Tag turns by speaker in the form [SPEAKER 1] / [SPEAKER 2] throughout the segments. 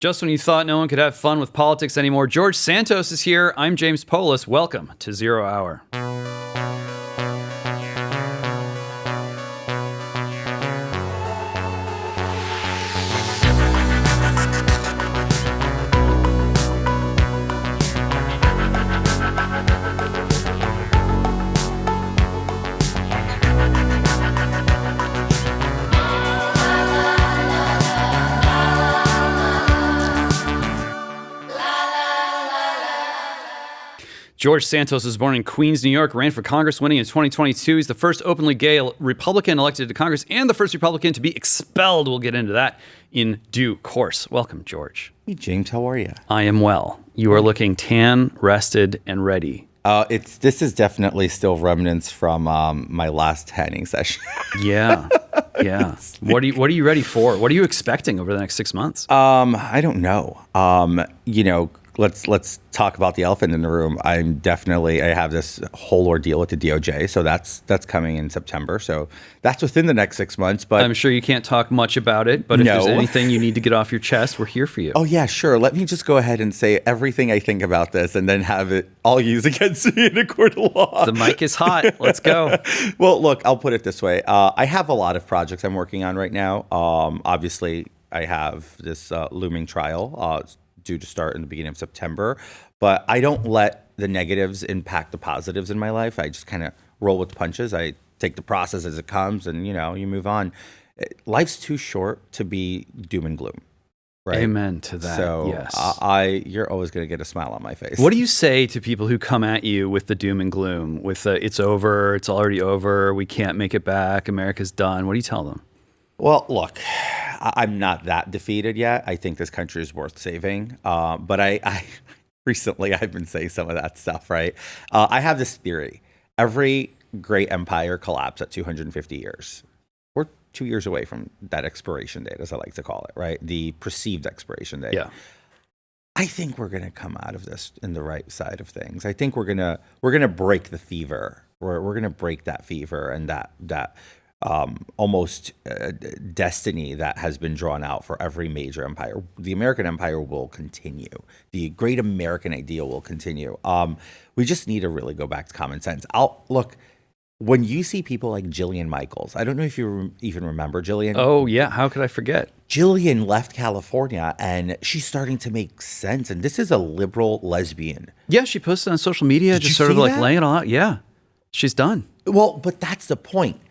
[SPEAKER 1] Just when you thought no one could have fun with politics anymore, George Santos is here. I'm James Poulos. Welcome to 0 Hour. George Santos was born in Queens, New York, ran for Congress, winning in 2022. He's the first openly gay Republican elected to Congress and the first Republican to be expelled. We'll get into that in due course. Welcome, George.
[SPEAKER 2] Hey, James, how are you?
[SPEAKER 1] I am well. You are looking tan, rested, and ready.
[SPEAKER 2] This is definitely still remnants from my last tanning session.
[SPEAKER 1] Yeah. What are you ready for? What are you expecting over the next 6 months?
[SPEAKER 2] I don't know. Let's talk about the elephant in the room. I have this whole ordeal with the DOJ, so that's coming in September. So that's within the next 6 months. But
[SPEAKER 1] I'm sure you can't talk much about it. But if there's anything you need to get off your chest, we're here for you.
[SPEAKER 2] Oh yeah, sure. Let me just go ahead and say everything I think about this, and then have it all used against me in a court of law.
[SPEAKER 1] The mic is hot. Let's go.
[SPEAKER 2] Well, look, I'll put it this way. I have a lot of projects I'm working on right now. Obviously, I have this looming trial. Due to start in the beginning of September, but I don't let the negatives impact the positives in my life. I just kind of roll with the punches. I take the process as it comes, and you move on. Life's too short to be doom and gloom, right?
[SPEAKER 1] Amen to that.
[SPEAKER 2] So
[SPEAKER 1] yes.
[SPEAKER 2] You're always going to get a smile on my face.
[SPEAKER 1] What do you say to people who come at you with the doom and gloom, with it's over, it's already over, we can't make it back, America's done? What do you tell them?
[SPEAKER 2] Well, look, I'm not that defeated yet. I think this country is worth saving. But I recently I've been saying some of that stuff, right? I have this theory. Every great empire collapsed at 250 years. We're 2 years away from that expiration date, as I like to call it, right? The perceived expiration date.
[SPEAKER 1] Yeah.
[SPEAKER 2] I think we're going to come out of this in the right side of things. I think we're gonna break the fever. We're going to break that fever and that almost destiny that has been drawn out for every major empire. The American empire will continue. The great American ideal will continue. We just need to really go back to common sense. Look, when you see people like Jillian Michaels, I don't know if you even remember Jillian.
[SPEAKER 1] Oh, yeah. How could I forget?
[SPEAKER 2] Jillian left California, and she's starting to make sense. And this is a liberal lesbian.
[SPEAKER 1] Yeah, she posted on social media, just sort of like laying it out. Yeah, she's done.
[SPEAKER 2] Well, but that's the point.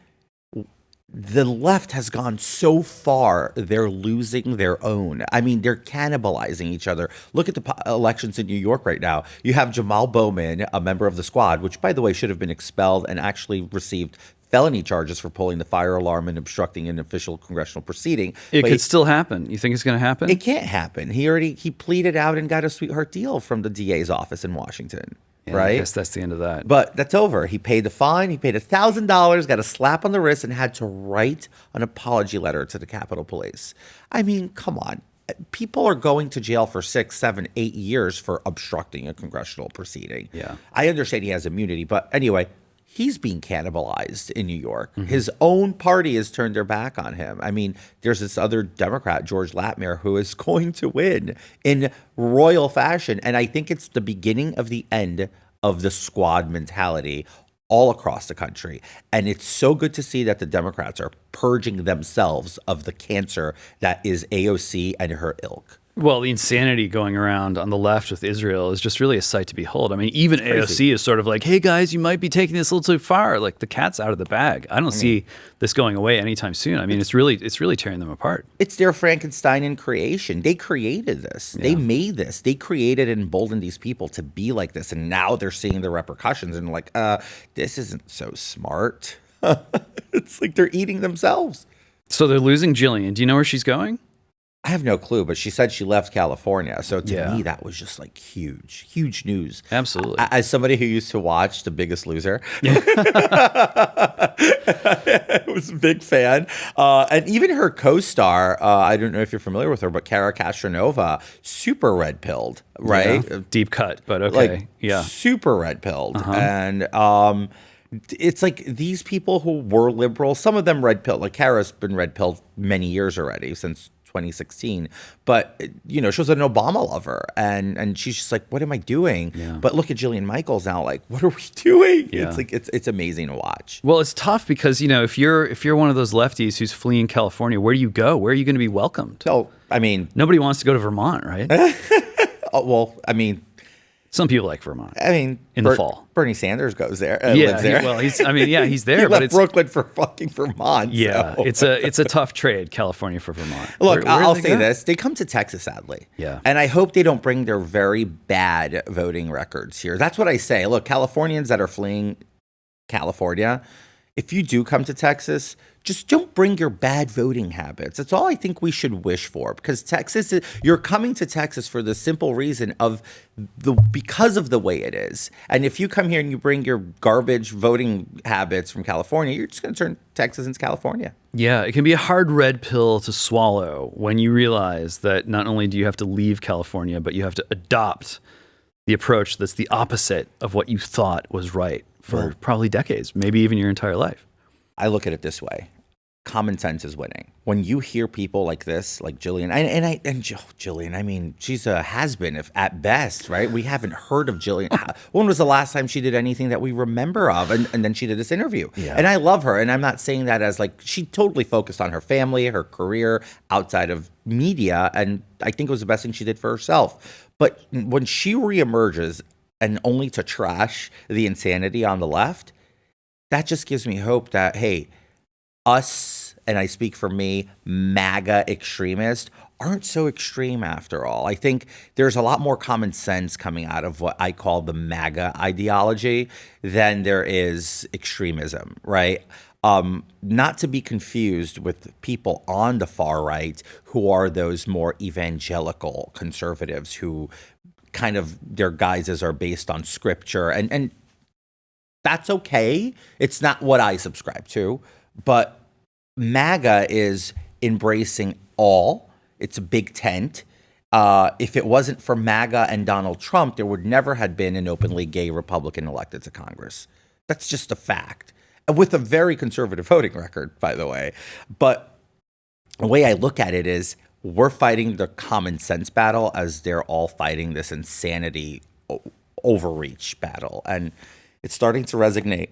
[SPEAKER 2] The left has gone so far, they're losing their own. I mean, they're cannibalizing each other. Look at the elections in New York right now. You have Jamal Bowman, a member of the squad, which, by the way, should have been expelled and actually received felony charges for pulling the fire alarm and obstructing an official congressional proceeding.
[SPEAKER 1] It could still happen. You think it's going to happen?
[SPEAKER 2] It can't happen. He pleaded out and got a sweetheart deal from the DA's office in Washington.
[SPEAKER 1] Yeah,
[SPEAKER 2] right?
[SPEAKER 1] I guess that's the end of that.
[SPEAKER 2] But that's over. He paid the fine. He paid $1,000, got a slap on the wrist, and had to write an apology letter to the Capitol Police. I mean, come on. People are going to jail for 6, 7, 8 years for obstructing a congressional proceeding.
[SPEAKER 1] Yeah.
[SPEAKER 2] I understand he has immunity, but anyway, he's being cannibalized in New York. Mm-hmm. His own party has turned their back on him. I mean, there's this other Democrat, George Latmere, who is going to win in royal fashion. And I think it's the beginning of the end of the squad mentality all across the country. And it's so good to see that the Democrats are purging themselves of the cancer that is AOC and her ilk.
[SPEAKER 1] Well, the insanity going around on the left with Israel is just really a sight to behold. I mean, even AOC is sort of like, hey, guys, you might be taking this a little too far. Like, the cat's out of the bag. I don't see this going away anytime soon. I mean, it's really tearing them apart.
[SPEAKER 2] It's their Frankenstein in creation. They created this. Yeah. They made this. They created and emboldened these people to be like this. And now they're seeing the repercussions and like, this isn't so smart. It's like they're eating themselves.
[SPEAKER 1] So they're losing Jillian. Do you know where she's going?
[SPEAKER 2] I have no clue, but she said she left California. So to me, that was just like huge news.
[SPEAKER 1] Absolutely.
[SPEAKER 2] As somebody who used to watch The Biggest Loser, I was a big fan. And even her co-star, I don't know if you're familiar with her, but Cara Castronova, super red-pilled, right?
[SPEAKER 1] Yeah. Deep cut, but okay.
[SPEAKER 2] Like, super red-pilled. And it's like these people who were liberal, some of them red-pilled. Like Cara's been red-pilled many years already, since 2016. But, she was an Obama lover. And she's just like, what am I doing?
[SPEAKER 1] Yeah.
[SPEAKER 2] But look at Jillian Michaels now, like, what are we doing?
[SPEAKER 1] Yeah.
[SPEAKER 2] It's like, it's amazing to watch.
[SPEAKER 1] Well, it's tough because, if you're one of those lefties who's fleeing California, where do you go? Where are you going to be welcomed?
[SPEAKER 2] So, I mean,
[SPEAKER 1] nobody wants to go to Vermont, right? Some people like Vermont. In the fall,
[SPEAKER 2] Bernie Sanders goes there. Lives there.
[SPEAKER 1] He's there.
[SPEAKER 2] He
[SPEAKER 1] but
[SPEAKER 2] left
[SPEAKER 1] it's
[SPEAKER 2] Brooklyn for fucking Vermont.
[SPEAKER 1] Yeah,
[SPEAKER 2] so.
[SPEAKER 1] it's a tough trade, California for Vermont.
[SPEAKER 2] Look, I'll say this: they come to Texas, sadly.
[SPEAKER 1] Yeah,
[SPEAKER 2] and I hope they don't bring their very bad voting records here. That's what I say. Look, Californians that are fleeing California, if you do come to Texas, just don't bring your bad voting habits. That's all I think we should wish for, because you're coming to Texas for the simple reason because of the way it is. And if you come here and you bring your garbage voting habits from California, you're just going to turn Texas into California.
[SPEAKER 1] Yeah, it can be a hard red pill to swallow when you realize that not only do you have to leave California, but you have to adopt the approach that's the opposite of what you thought was right for probably decades, maybe even your entire life.
[SPEAKER 2] I look at it this way. Common sense is winning. When you hear people like this, like Jillian, and Jillian, I mean, she's a has-been at best, right? We haven't heard of Jillian. When was the last time she did anything that we remember of? And then she did this interview. Yeah. And I love her. And I'm not saying that as like, she totally focused on her family, her career outside of media. And I think it was the best thing she did for herself. But when she reemerges and only to trash the insanity on the left, that just gives me hope that, hey, us, and I speak for me, MAGA extremists aren't so extreme after all. I think there's a lot more common sense coming out of what I call the MAGA ideology than there is extremism, right? Not to be confused with people on the far right who are those more evangelical conservatives who kind of their guises are based on scripture, and that's okay. It's not what I subscribe to, but MAGA is embracing all. It's a big tent. If it wasn't for MAGA and Donald Trump, there would never have been an openly gay Republican elected to Congress. That's just a fact. With a very conservative voting record, by the way. But the way I look at it is we're fighting the common sense battle as they're all fighting this insanity overreach battle. And it's starting to resonate.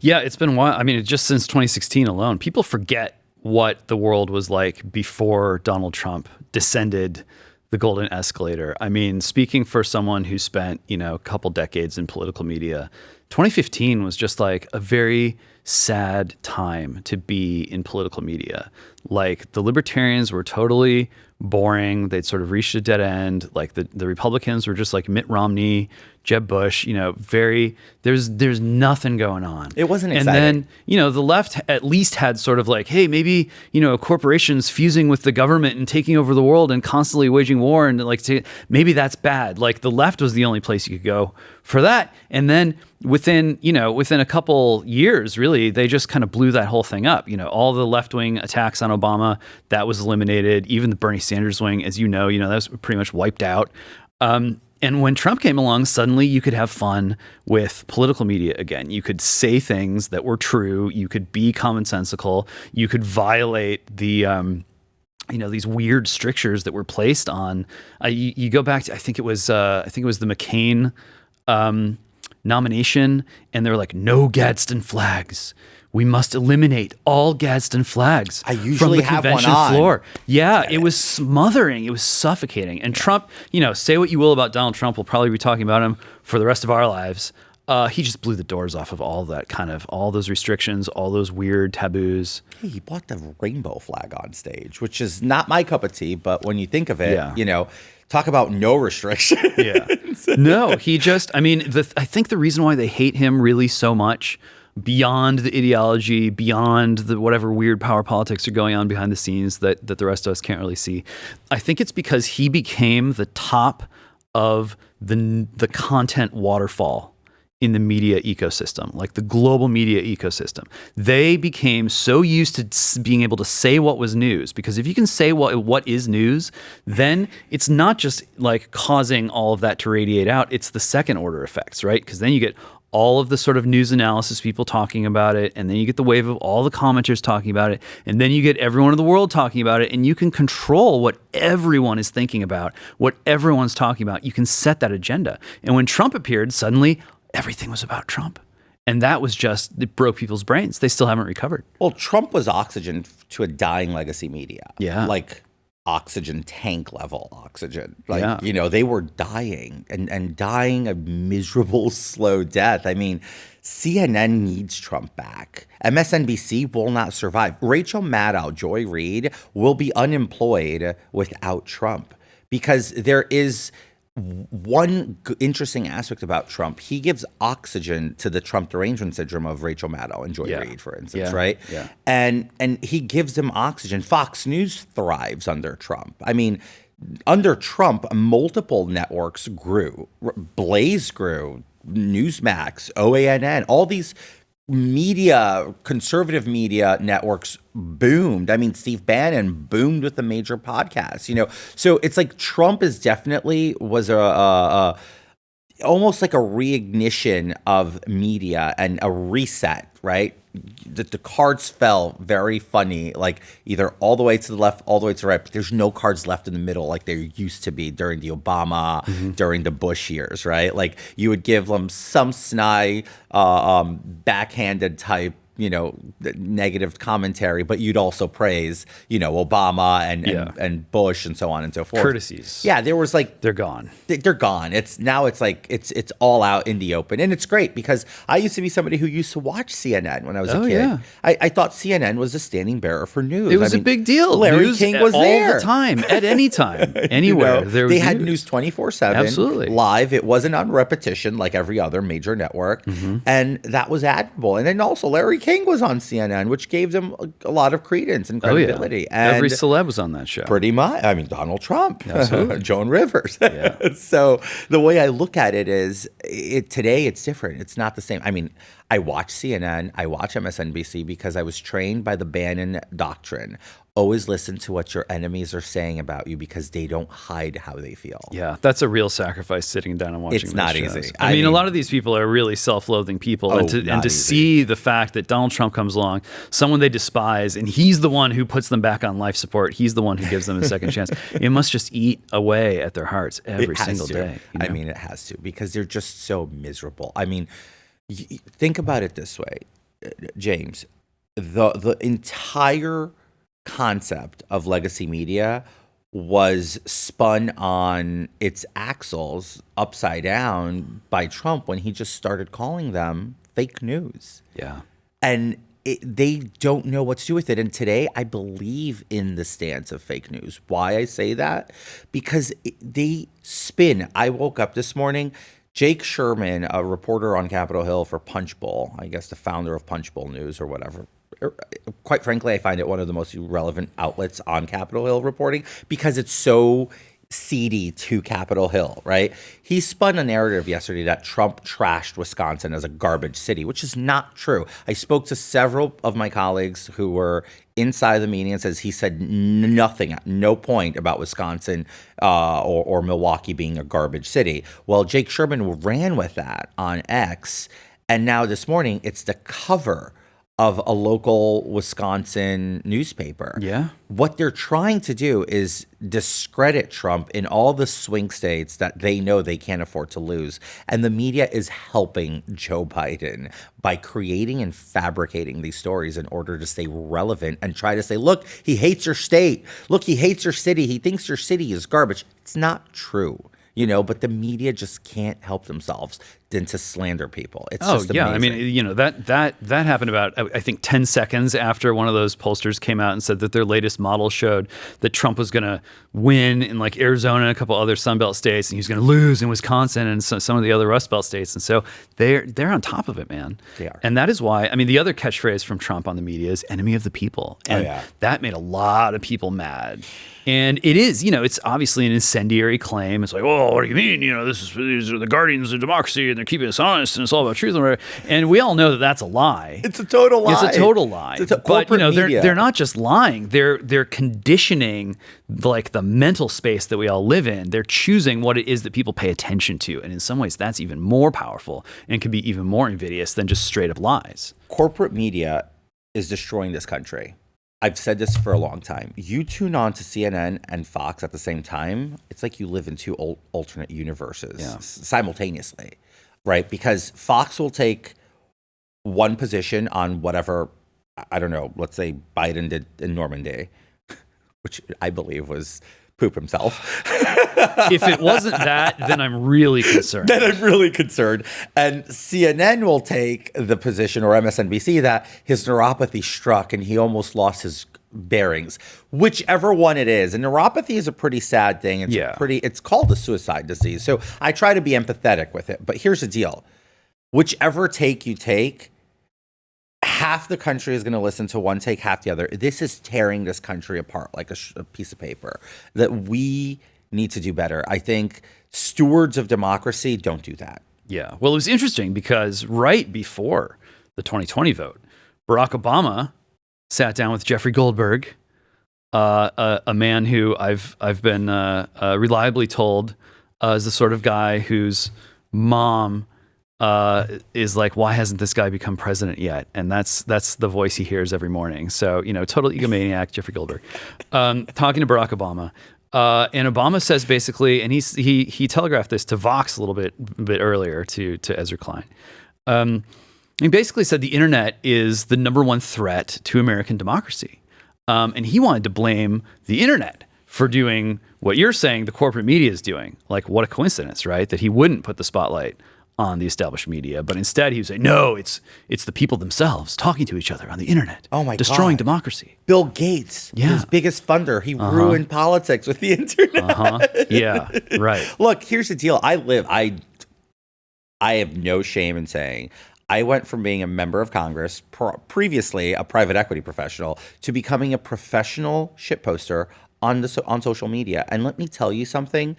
[SPEAKER 1] Yeah, it's been a while. I mean, just since 2016 alone, people forget what the world was like before Donald Trump descended the golden escalator. I mean, speaking for someone who spent, a couple decades in political media, 2015 was just like a very sad time to be in political media. Like, the libertarians were totally boring. They'd sort of reached a dead end. Like, the Republicans were just like Mitt Romney, Jeb Bush, there's nothing going on.
[SPEAKER 2] It wasn't exciting.
[SPEAKER 1] And then, the left at least had sort of like, hey, maybe, corporations fusing with the government and taking over the world and constantly waging war, and maybe that's bad. Like, the left was the only place you could go for that. And then within a couple years, really, they just kind of blew that whole thing up. All the left-wing attacks on Obama, that was eliminated. Even the Bernie Sanders wing, as that was pretty much wiped out. And when Trump came along, suddenly you could have fun with political media again. You could say things that were true. You could be commonsensical. You could violate the, these weird strictures that were placed on. You go back to, I think it was the McCain nomination, and they were like, no Gadsden flags. We must eliminate all Gadsden flags from the convention floor. Yeah, it was smothering. It was suffocating. And Trump, say what you will about Donald Trump, we'll probably be talking about him for the rest of our lives. He just blew the doors off of all those restrictions, all those weird taboos.
[SPEAKER 2] Hey, he bought the rainbow flag on stage, which is not my cup of tea, but when you think of it, talk about no restriction.
[SPEAKER 1] Yeah. No, he just, I think the reason why they hate him really so much, beyond the ideology, beyond the whatever weird power politics are going on behind the scenes that the rest of us can't really see, I think it's because he became the top of the content waterfall in the media ecosystem, like the global media ecosystem. They became so used to being able to say what was news, because if you can say what is news, then it's not just like causing all of that to radiate out, it's the second order effects, right? Because then you get all of the sort of news analysis people talking about it, and then you get the wave of all the commenters talking about it, and then you get everyone in the world talking about it, and you can control what everyone is thinking about, what everyone's talking about. You can set that agenda. And when Trump appeared, suddenly everything was about Trump. And that was just, it broke people's brains. They still haven't recovered.
[SPEAKER 2] Well, Trump was oxygen to a dying legacy media.
[SPEAKER 1] Yeah.
[SPEAKER 2] Like oxygen, tank level oxygen. Like,
[SPEAKER 1] Yeah.
[SPEAKER 2] you know, they were dying and dying a miserable, slow death. I mean, CNN needs Trump back. MSNBC will not survive. Rachel Maddow, Joy Reid will be unemployed without Trump, because there is one interesting aspect about Trump. He gives oxygen to the Trump derangement syndrome of Rachel Maddow and Joy Reid, for instance, right?
[SPEAKER 1] Yeah.
[SPEAKER 2] And he gives them oxygen. Fox News thrives under Trump. I mean, under Trump, multiple networks grew. Blaze grew, Newsmax, OANN, all these media, conservative media networks boomed. I mean, Steve Bannon boomed with the major podcasts, you know. So it's like Trump is definitely was a almost like a reignition of media and a reset, right? The cards fell very funny, like either all the way to the left, all the way to the right, but there's no cards left in the middle like there used to be during the Obama, during the Bush years, right? Like you would give them some snide, backhanded type, you know, negative commentary, but you'd also praise, you know, Obama and Bush and so on and so forth.
[SPEAKER 1] Courtesies.
[SPEAKER 2] Yeah, there was like
[SPEAKER 1] They're gone.
[SPEAKER 2] They're gone. It's like it's all out in the open, and it's great because I used to be somebody who used to watch CNN when I was a kid.
[SPEAKER 1] Yeah.
[SPEAKER 2] I thought CNN was a standing bearer for news.
[SPEAKER 1] It was a big deal.
[SPEAKER 2] Larry
[SPEAKER 1] News
[SPEAKER 2] King was
[SPEAKER 1] all
[SPEAKER 2] there
[SPEAKER 1] the time, at any time, anywhere.
[SPEAKER 2] You know,
[SPEAKER 1] There was
[SPEAKER 2] they had news 24/7,
[SPEAKER 1] Absolutely.
[SPEAKER 2] live. It wasn't on repetition like every other major network, and that was admirable. And then also Larry King was on CNN, which gave them a lot of credence and credibility. And
[SPEAKER 1] every celeb was on that show.
[SPEAKER 2] pretty much. I mean, Donald Trump, Joan Rivers.
[SPEAKER 1] Yeah.
[SPEAKER 2] So the way I look at it is, today it's different. It's not the same. I mean, I watch CNN, I watch MSNBC because I was trained by the Bannon doctrine. Always listen to what your enemies are saying about you because they don't hide how they feel.
[SPEAKER 1] Yeah, that's a real sacrifice, sitting down and watching.
[SPEAKER 2] It's not
[SPEAKER 1] those shows.
[SPEAKER 2] easy.
[SPEAKER 1] I mean, a lot of these people are really self-loathing people, and to see the fact that Donald Trump comes along, someone they despise, and he's the one who puts them back on life support. He's the one who gives them a second chance. It must just eat away at their hearts every single day. You know?
[SPEAKER 2] I mean, it has to, because they're just so miserable. I mean, think about it this way, James. The entire concept of legacy media was spun on its axles upside down by Trump when he just started calling them fake news.
[SPEAKER 1] Yeah.
[SPEAKER 2] And they don't know what to do with it. And today I believe in the stance of fake news. Why I say that? Because they spin. I woke up this morning, Jake Sherman, a reporter on Capitol Hill for Punchbowl, I guess the founder of Punchbowl News or whatever. Quite frankly, I find it one of the most relevant outlets on Capitol Hill reporting because it's so seedy to Capitol Hill, right? He spun a narrative yesterday that Trump trashed Wisconsin as a garbage city, which is not true. I spoke to several of my colleagues who were inside the meeting and says he said nothing, at no point about Wisconsin or Milwaukee being a garbage city. Well, Jake Sherman ran with that on X, and now this morning it's the cover of a local Wisconsin newspaper.
[SPEAKER 1] Yeah.
[SPEAKER 2] What they're trying to do is discredit Trump in all the swing states that they know they can't afford to lose. And the media is helping Joe Biden by creating and fabricating these stories in order to stay relevant and try to say, look, he hates your state. Look, he hates your city. He thinks your city is garbage. It's not true. You know, but the media just can't help themselves than to slander people. It's just amazing.
[SPEAKER 1] I mean, you know, that happened about, I think, 10 seconds after one of those pollsters came out and said that their latest model showed that Trump was going to win in like Arizona and a couple other Sunbelt states, and he was going to lose in Wisconsin and some of the other Rust Belt states. And so they're on top of it, man.
[SPEAKER 2] They are.
[SPEAKER 1] And that is why, I mean, the other catchphrase from Trump on the media is enemy of the people. And that made a lot of people mad. And it is, you know, it's obviously an incendiary claim. It's like, oh, "Oh, what do you mean? These are the guardians of democracy, and they're keeping us honest, and it's all about truth." And we all know that that's a lie.
[SPEAKER 2] It's a total lie.
[SPEAKER 1] It's a total lie. But they're not just lying. They're conditioning like the mental space that we all live in. They're choosing what it is that people pay attention to, and in some ways, that's even more powerful and can be even more invidious than just straight up lies.
[SPEAKER 2] Corporate media is destroying this country. I've said this for a long time. You tune on to CNN and Fox at the same time, it's like you live in two alternate universes simultaneously, right? Because Fox will take one position on whatever, I don't know, let's say Biden did in Normandy, which I believe was poop himself.
[SPEAKER 1] If it wasn't that, then I'm really concerned.
[SPEAKER 2] And CNN will take the position, or MSNBC, that his neuropathy struck and he almost lost his bearings. Whichever one it is. And neuropathy is a pretty sad thing. It's called a suicide disease. So I try to be empathetic with it. But here's the deal. Whichever take you take, half the country is going to listen to one take, half the other. This is tearing this country apart like a piece of paper that we need to do better. I think stewards of democracy don't do that.
[SPEAKER 1] Yeah. Well, it was interesting because right before the 2020 vote, Barack Obama sat down with Jeffrey Goldberg, a man who I've been reliably told is the sort of guy whose mom is like, why hasn't this guy become president yet? And that's the voice he hears every morning. So, total egomaniac, Jeffrey Goldberg, talking to Barack Obama. And Obama says basically, and he telegraphed this to Vox a little bit earlier to Ezra Klein. He basically said the internet is the number one threat to American democracy. And he wanted to blame the internet for doing what you're saying the corporate media is doing. Like, what a coincidence, right? That he wouldn't put the spotlight on the established media, but instead he would say, no, it's the people themselves talking to each other on the internet.
[SPEAKER 2] Oh my God.
[SPEAKER 1] Destroying democracy.
[SPEAKER 2] Bill Gates, his biggest funder, he ruined politics with the internet.
[SPEAKER 1] Yeah, right.
[SPEAKER 2] Look, here's the deal. I have no shame in saying I went from being a member of Congress, previously a private equity professional, to becoming a professional shitposter on social media. And let me tell you something.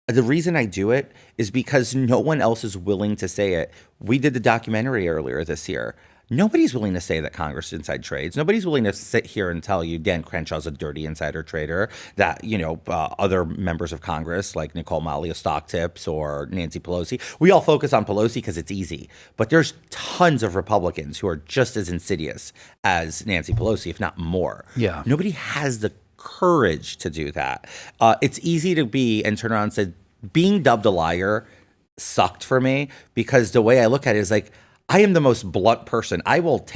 [SPEAKER 2] The reason I do it is because no one else is willing to say it. We did the documentary earlier this year. Nobody's willing to say that Congress inside trades. Nobody's willing to sit here and tell you Dan Crenshaw's a dirty insider trader, that, other members of Congress like Nicole Malia stock tips or Nancy Pelosi. We all focus on Pelosi because it's easy. But there's tons of Republicans who are just as insidious as Nancy Pelosi, if not more.
[SPEAKER 1] Yeah.
[SPEAKER 2] Nobody has the courage to do that. It's easy to be and turn around and say, being dubbed a liar sucked for me, because the way I look at it is like, I am the most blunt person. I won't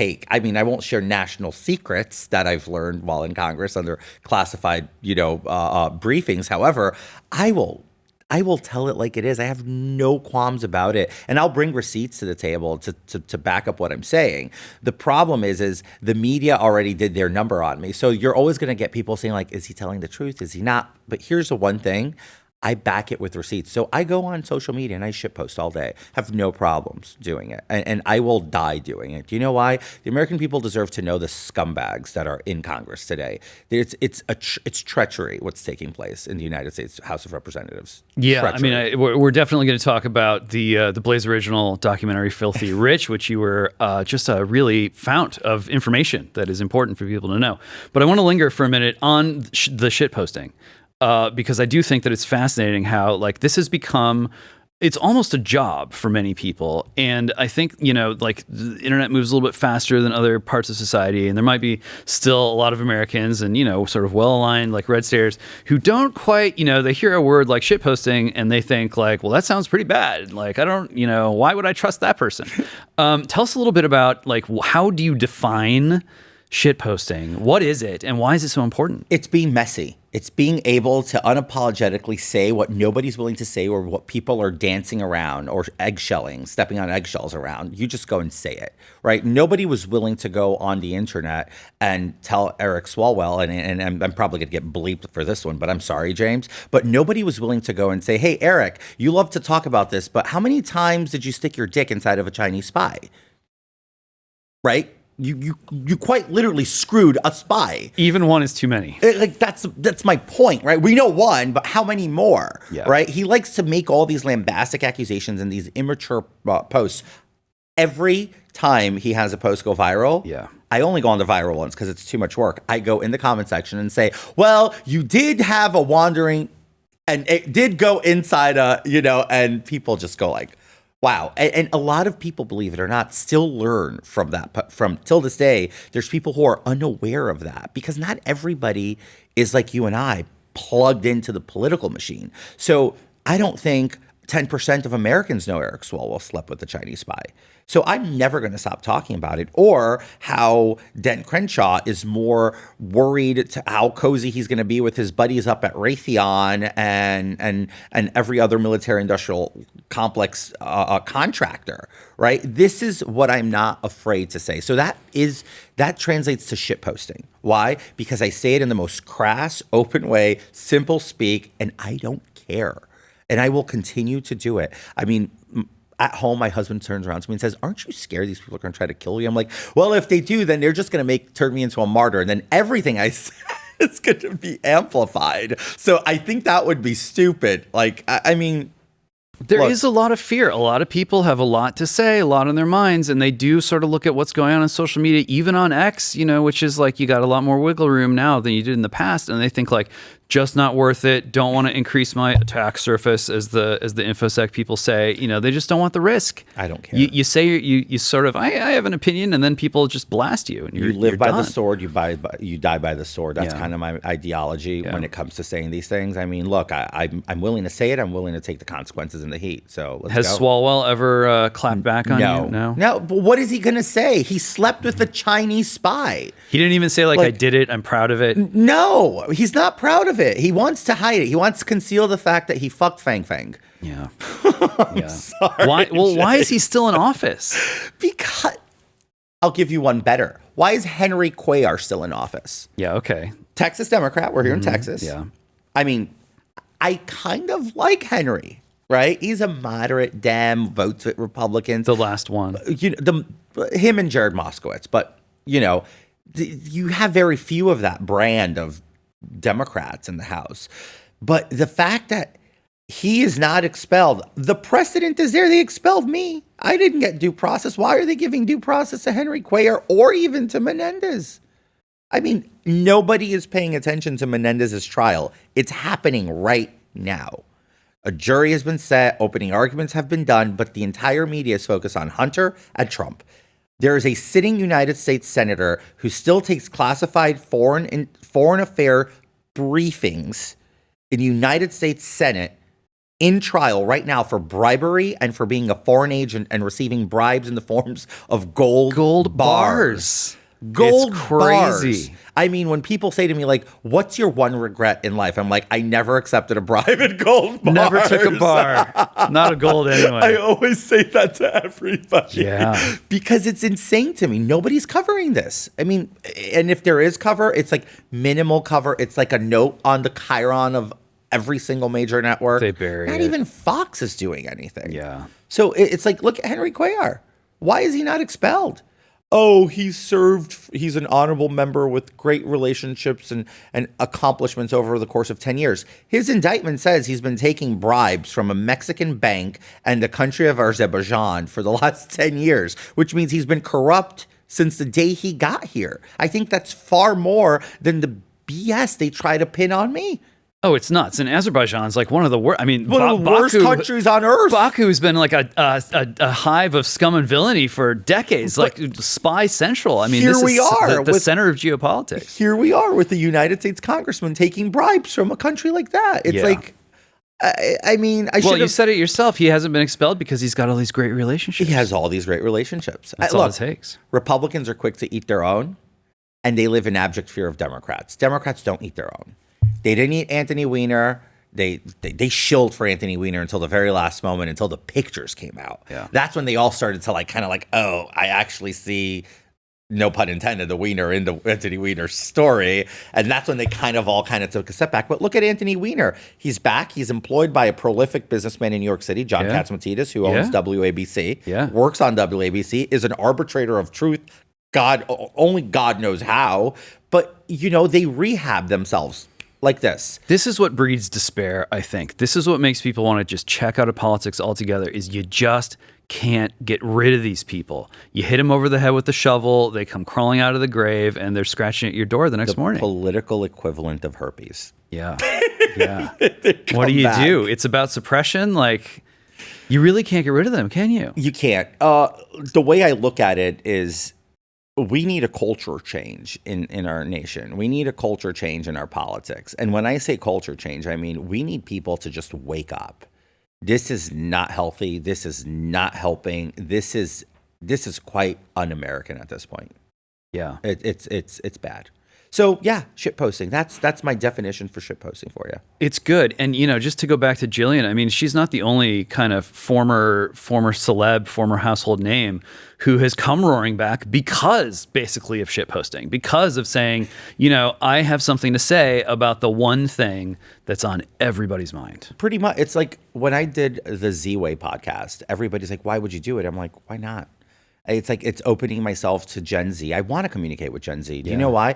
[SPEAKER 2] share national secrets that I've learned while in Congress under classified, briefings. However, I will tell it like it is. I have no qualms about it. And I'll bring receipts to the table to back up what I'm saying. The problem is the media already did their number on me. So you're always going to get people saying like, is he telling the truth? Is he not? But here's the one thing. I back it with receipts. So I go on social media and I shitpost all day. Have no problems doing it. And I will die doing it. Do you know why? The American people deserve to know the scumbags that are in Congress today. It's treachery what's taking place in the United States House of Representatives.
[SPEAKER 1] Yeah,
[SPEAKER 2] Treachery.
[SPEAKER 1] I mean, we're definitely going to talk about the Blaze Original documentary Filthy Rich, which you were just a really fount of information that is important for people to know. But I want to linger for a minute on the shitposting. Because I do think that it's fascinating how this has become, it's almost a job for many people. And I think, the internet moves a little bit faster than other parts of society. And there might be still a lot of Americans and, sort of well-aligned red stairs who don't quite, they hear a word like shitposting and they think well, that sounds pretty bad. I don't, why would I trust that person? Tell us a little bit about how do you define shitposting? What is it and why is it so important?
[SPEAKER 2] It's being messy. It's being able to unapologetically say what nobody's willing to say or what people are dancing around or stepping on eggshells around. You just go and say it, right? Nobody was willing to go on the internet and tell Eric Swalwell, and I'm probably going to get bleeped for this one, but I'm sorry, James, but nobody was willing to go and say, hey, Eric, you love to talk about this, but how many times did you stick your dick inside of a Chinese spy? Right? you quite literally screwed a spy.
[SPEAKER 1] Even one is too many.
[SPEAKER 2] Like that's my point, right? We know one, but how many more?
[SPEAKER 1] Yeah.
[SPEAKER 2] Right? He likes to make all these lambastic accusations and these immature posts. Every time he has a post go viral, I only go on the viral ones because it's too much work. I go in the comment section and say, well, you did have a wandering, and it did go inside and people just go like, wow. And a lot of people, believe it or not, still learn from that. From till this day, there's people who are unaware of that because not everybody is like you and I, plugged into the political machine. So I don't think 10% of Americans know Eric Swalwell slept with a Chinese spy. So I'm never going to stop talking about it. Or how Dan Crenshaw is more worried to how cozy he's going to be with his buddies up at Raytheon and every other military industrial complex contractor, right? This is what I'm not afraid to say. So that translates to shit posting. Why? Because I say it in the most crass, open way, simple speak, and I don't care. And I will continue to do it. I mean, at home, my husband turns around to me and says, aren't you scared these people are going to try to kill you? I'm like, well, if they do, then they're just going to turn me into a martyr. And then everything I say is going to be amplified. So I think that would be stupid. Like, I mean...
[SPEAKER 1] There is a lot of fear. A lot of people have a lot to say, a lot on their minds, and they do sort of look at what's going on social media, even on X, which is like you got a lot more wiggle room now than you did in the past, and they think like, just not worth it, don't want to increase my attack surface, as the InfoSec people say. They just don't want the risk.
[SPEAKER 2] I don't care.
[SPEAKER 1] You say you sort of, I have an opinion, and then people just blast you. And
[SPEAKER 2] you live by
[SPEAKER 1] done.
[SPEAKER 2] the sword, you die by the sword. That's kind of my ideology when it comes to saying these things. I mean, look, I'm willing to say it. I'm willing to take the consequences and the heat. So let's
[SPEAKER 1] Has
[SPEAKER 2] go.
[SPEAKER 1] Swalwell ever clapped back on you?
[SPEAKER 2] No. But what is he going to say? He slept with a Chinese spy.
[SPEAKER 1] He didn't even say like I did it. I'm proud of it.
[SPEAKER 2] No, he's not proud of it. He wants to hide it. He wants to conceal the fact that he fucked Fang Fang.
[SPEAKER 1] Yeah.
[SPEAKER 2] Sorry,
[SPEAKER 1] why is he still in office?
[SPEAKER 2] Because I'll give you one better. Why is Henry Cuellar still in office?
[SPEAKER 1] Yeah, okay.
[SPEAKER 2] Texas Democrat. We're here in Texas.
[SPEAKER 1] Yeah.
[SPEAKER 2] I mean, I kind of like Henry, right? He's a moderate Dem, votes with Republicans.
[SPEAKER 1] The last one.
[SPEAKER 2] Him and Jared Moskowitz. But, you have very few of that brand of Democrats in the House. But the fact that he is not expelled, the precedent is there. They expelled me. I didn't get due process. Why are they giving due process to Henry Cuellar or even to Menendez? I mean, nobody is paying attention to Menendez's trial. It's happening right now. A jury has been set, opening arguments have been done, but the entire media is focused on Hunter and Trump. There is a sitting United States senator who still takes classified foreign affair briefings in the United States Senate in trial right now for bribery and for being a foreign agent and receiving bribes in the forms of gold bars. Gold
[SPEAKER 1] it's crazy.
[SPEAKER 2] Bars. I mean, when people say to me, like, what's your one regret in life? I'm like, I never accepted a bribe in gold bars.
[SPEAKER 1] Never took a bar. Not a gold anyway.
[SPEAKER 2] I always say that to everybody.
[SPEAKER 1] Yeah.
[SPEAKER 2] Because it's insane to me. Nobody's covering this. I mean, and if there is cover, it's like minimal cover. It's like a note on the chyron of every single major network.
[SPEAKER 1] They bury
[SPEAKER 2] Not
[SPEAKER 1] it.
[SPEAKER 2] even Fox is doing anything.
[SPEAKER 1] Yeah.
[SPEAKER 2] So it's like, look at Henry Cuellar. Why is he not expelled? Oh, he's an honorable member with great relationships and accomplishments over the course of 10 years. His indictment says he's been taking bribes from a Mexican bank and the country of Azerbaijan for the last 10 years, which means he's been corrupt since the day he got here. I think that's far more than the BS they try to pin on me.
[SPEAKER 1] Oh, it's nuts. And Azerbaijan's like one of the worst. I mean,
[SPEAKER 2] One of the worst countries on earth.
[SPEAKER 1] Baku's been like a hive of scum and villainy for decades, like spy central. I mean,
[SPEAKER 2] here
[SPEAKER 1] this
[SPEAKER 2] we
[SPEAKER 1] is
[SPEAKER 2] are
[SPEAKER 1] the center of geopolitics.
[SPEAKER 2] Here we are with the United States congressman taking bribes from a country like that. It's like, I mean,
[SPEAKER 1] Well, you said it yourself. He hasn't been expelled because he's got all these great relationships.
[SPEAKER 2] He has all these great relationships.
[SPEAKER 1] That's all it takes.
[SPEAKER 2] Republicans are quick to eat their own, and they live in abject fear of Democrats. Democrats don't eat their own. They didn't eat Anthony Weiner. They shilled for Anthony Weiner until the very last moment, until the pictures came out.
[SPEAKER 1] Yeah.
[SPEAKER 2] That's when they all started to oh, I actually see, no pun intended, the Weiner in the Anthony Weiner story. And that's when they all took a step back. But look at Anthony Weiner. He's back. He's employed by a prolific businessman in New York City, John Katzmatidis, who owns WABC, works on WABC, is an arbitrator of truth, only God knows how, but they rehab themselves like this.
[SPEAKER 1] This is what breeds despair, I think. This is what makes people want to just check out of politics altogether, is you just can't get rid of these people. You hit them over the head with the shovel, they come crawling out of the grave, and they're scratching at your door the next morning.
[SPEAKER 2] Political equivalent of herpes.
[SPEAKER 1] Yeah. Yeah. What do you do? It's about suppression. Like, you really can't get rid of them, can you?
[SPEAKER 2] You can't. The way I look at it is, we need a culture change in our nation. We need a culture change in our politics. And when I say culture change, I mean, we need people to just wake up. This is not healthy. This is not helping. This is quite un-American at this point.
[SPEAKER 1] Yeah.
[SPEAKER 2] It's bad. So yeah, shit posting. That's my definition for shit posting for you.
[SPEAKER 1] It's good. And just to go back to Jillian, I mean, she's not the only kind of former celeb, former household name who has come roaring back because basically of shit posting, because of saying, I have something to say about the one thing that's on everybody's mind.
[SPEAKER 2] Pretty much. It's like when I did the Z-Way podcast, everybody's like, why would you do it? I'm like, why not? It's like, it's opening myself to Gen Z. I want to communicate with Gen Z. Do you know why?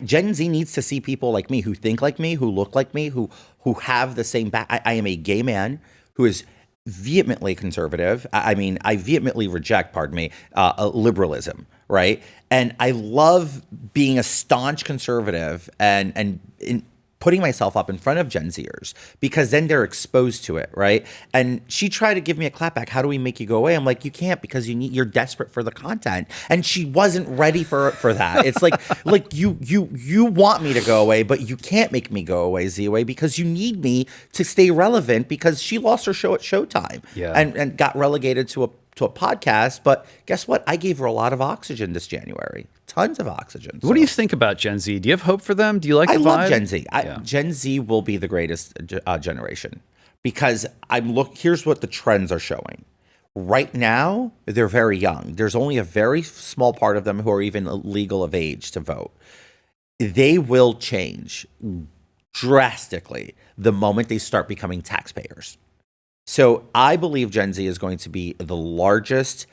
[SPEAKER 2] Gen Z needs to see people like me, who think like me, who look like me, who have the same back. I am a gay man who is vehemently conservative. I vehemently reject, liberalism, right? And I love being a staunch conservative and putting myself up in front of Gen Zers, because then they're exposed to it, right? And she tried to give me a clapback. How do we make you go away? I'm like, you can't, because you're desperate for the content. And she wasn't ready for that. It's like you want me to go away, but you can't make me go away, Z-Way, because you need me to stay relevant, because she lost her show at Showtime and got relegated to a podcast. But guess what? I gave her a lot of oxygen this January. Tons of oxygen.
[SPEAKER 1] What do you think about Gen Z? Do you have hope for them? Do you like the vibe?
[SPEAKER 2] I love Gen Z. Gen Z will be the greatest generation, because here's what the trends are showing. Right now, they're very young. There's only a very small part of them who are even legal of age to vote. They will change drastically the moment they start becoming taxpayers. So I believe Gen Z is going to be the largest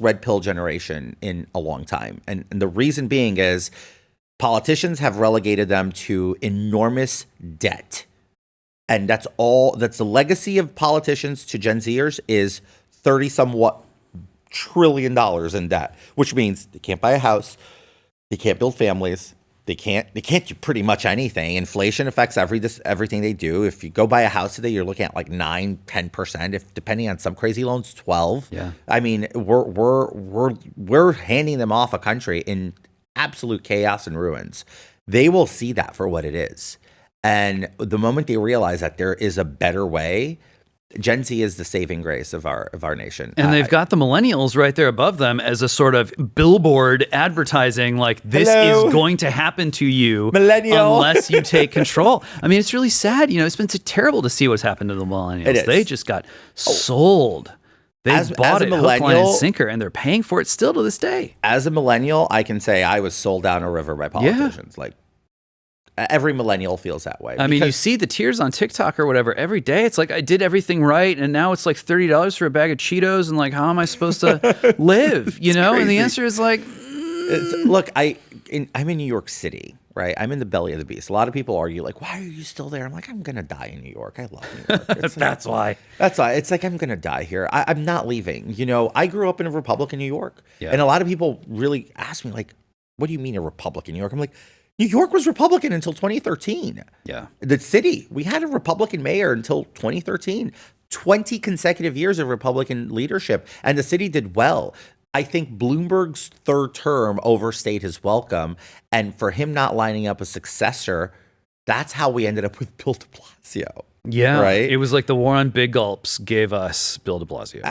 [SPEAKER 2] red pill generation in a long time. And the reason being is politicians have relegated them to enormous debt. And that's the legacy of politicians to Gen Zers is 30 somewhat trillion dollars in debt, which means they can't buy a house, they can't build families, they can't do pretty much anything. Inflation affects everything they do. If you go buy a house today, you're looking at like 9-10%. If depending on some crazy loans, 12. Yeah. I mean, we're handing them off a country in absolute chaos and ruins. They will see that for what it is. And the moment they realize that there is a better way, Gen Z is the saving grace of our nation.
[SPEAKER 1] And they've got the millennials right there above them as a sort of billboard advertising, like, this is going to happen to you unless you take control. I mean, it's really sad. It's been so terrible to see what's happened to the millennials. They just got sold. They bought it hook, line, and sinker, and they're paying for it still to this day.
[SPEAKER 2] As a millennial, I can say I was sold down a river by politicians. Yeah. Like, every millennial feels that way.
[SPEAKER 1] I mean, you see the tears on TikTok or whatever every day. It's like, I did everything right, and now it's like $30 for a bag of Cheetos, and like, how am I supposed to live? Crazy. And the answer is like,
[SPEAKER 2] look, I'm in New York City, right? I'm in the belly of the beast. A lot of people argue, like, why are you still there? I'm like, I'm gonna die in New York. I love New York.
[SPEAKER 1] That's why.
[SPEAKER 2] It's like, I'm gonna die here. I'm not leaving. I grew up in a Republican New York, and a lot of people really ask me, like, what do you mean a Republican New York? I'm like, New York was Republican until 2013.
[SPEAKER 1] Yeah.
[SPEAKER 2] The city, we had a Republican mayor until 2013. 20 consecutive years of Republican leadership, and the city did well. I think Bloomberg's third term overstayed his welcome, and for him not lining up a successor, that's how we ended up with Bill de Blasio.
[SPEAKER 1] Yeah.
[SPEAKER 2] Right?
[SPEAKER 1] It was like the war on big gulps gave us Bill de Blasio.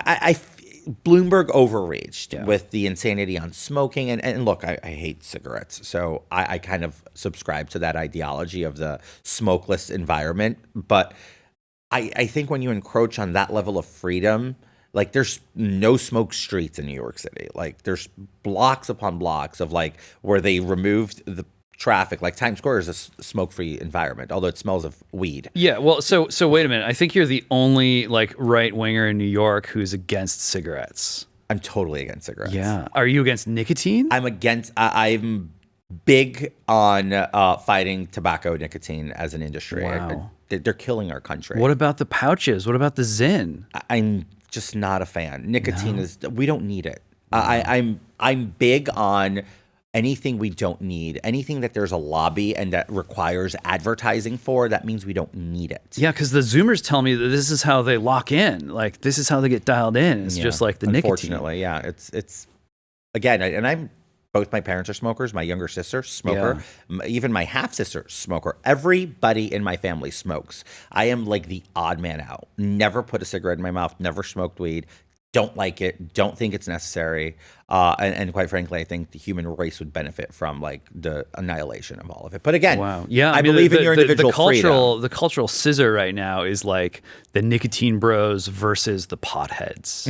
[SPEAKER 2] Bloomberg overreached with the insanity on smoking. And look, I hate cigarettes. So I kind of subscribe to that ideology of the smokeless environment. But I think when you encroach on that level of freedom, like, there's no smoke streets in New York City. Like, there's blocks upon blocks of, like, where they removed the traffic. Like, Times Square is a smoke-free environment, although it smells of weed.
[SPEAKER 1] Yeah, well, so wait a minute. I think you're the only, like, right-winger in New York who's against cigarettes.
[SPEAKER 2] I'm totally against cigarettes.
[SPEAKER 1] Yeah. Are you against nicotine?
[SPEAKER 2] I'm big on fighting tobacco nicotine as an industry.
[SPEAKER 1] Wow.
[SPEAKER 2] They're killing our country.
[SPEAKER 1] What about the pouches? What about the Zyn?
[SPEAKER 2] I'm just not a fan. Nicotine we don't need it. I'm big on anything we don't need, anything that there's a lobby and that requires advertising for, that means we don't need it.
[SPEAKER 1] Yeah, because the Zoomers tell me that this is how they lock in. Like, this is how they get dialed in. It's just like the nicotine.
[SPEAKER 2] Unfortunately, yeah. It's again, and both my parents are smokers. My younger sister, smoker. Yeah. Even my half-sister, smoker. Everybody in my family smokes. I am like the odd man out. Never put a cigarette in my mouth, never smoked weed. Don't like it. Don't think it's necessary. And quite frankly, I think the human race would benefit from like the annihilation of all of it. But again, I believe in your individual freedom.
[SPEAKER 1] The cultural scissor right now is like the nicotine bros versus the potheads.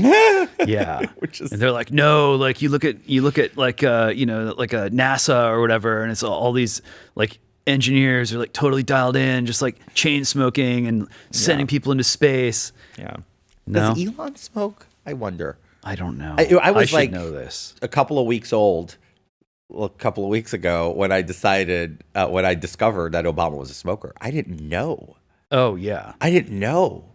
[SPEAKER 1] Yeah, and they're like, no, like you look at like like a NASA or whatever, and it's all these like engineers are like totally dialed in, just like chain smoking and sending people into space.
[SPEAKER 2] Yeah.
[SPEAKER 1] No?
[SPEAKER 2] Does Elon smoke? I wonder.
[SPEAKER 1] I don't know.
[SPEAKER 2] I
[SPEAKER 1] should
[SPEAKER 2] like
[SPEAKER 1] know this.
[SPEAKER 2] a couple of weeks old, a couple of weeks ago, when I discovered that Obama was a smoker. I didn't know.
[SPEAKER 1] Oh, yeah.
[SPEAKER 2] I didn't know.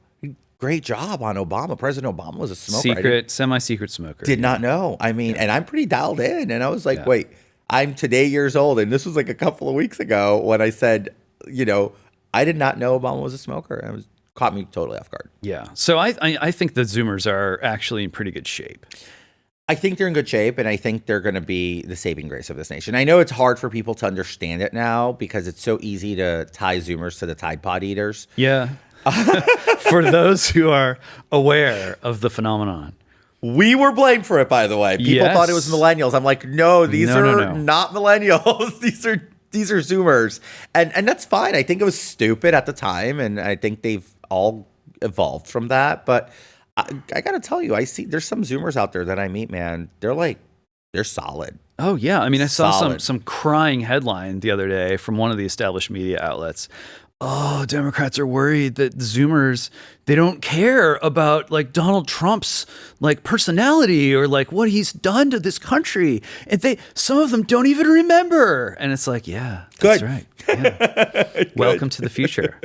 [SPEAKER 2] Great job on Obama. President Obama was a smoker.
[SPEAKER 1] Semi-secret smoker.
[SPEAKER 2] Did not know. I mean, and I'm pretty dialed in. And I was like, wait, I'm today years old. And this was like a couple of weeks ago when I said, I did not know Obama was a smoker. And it caught me totally off guard.
[SPEAKER 1] Yeah. So I think the Zoomers are actually in pretty good shape.
[SPEAKER 2] I think they're in good shape, and I think they're going to be the saving grace of this nation. I know it's hard for people to understand it now because it's so easy to tie Zoomers to the Tide Pod eaters.
[SPEAKER 1] Yeah. For those who are aware of the phenomenon.
[SPEAKER 2] We were blamed for it, by the way. People thought it was millennials. I'm like, no, these are not millennials. These are Zoomers. And that's fine. I think it was stupid at the time, and I think they've all evolved from that. But I got to tell you, there's some Zoomers out there that I meet, man. They're solid.
[SPEAKER 1] Oh, yeah. I mean, I saw some crying headline the other day from one of the established media outlets. Oh, Democrats are worried that Zoomers, they don't care about like Donald Trump's like personality or like what he's done to this country. And some of them don't even remember. And it's like, yeah, that's
[SPEAKER 2] good.
[SPEAKER 1] Right. Yeah. Welcome to the future.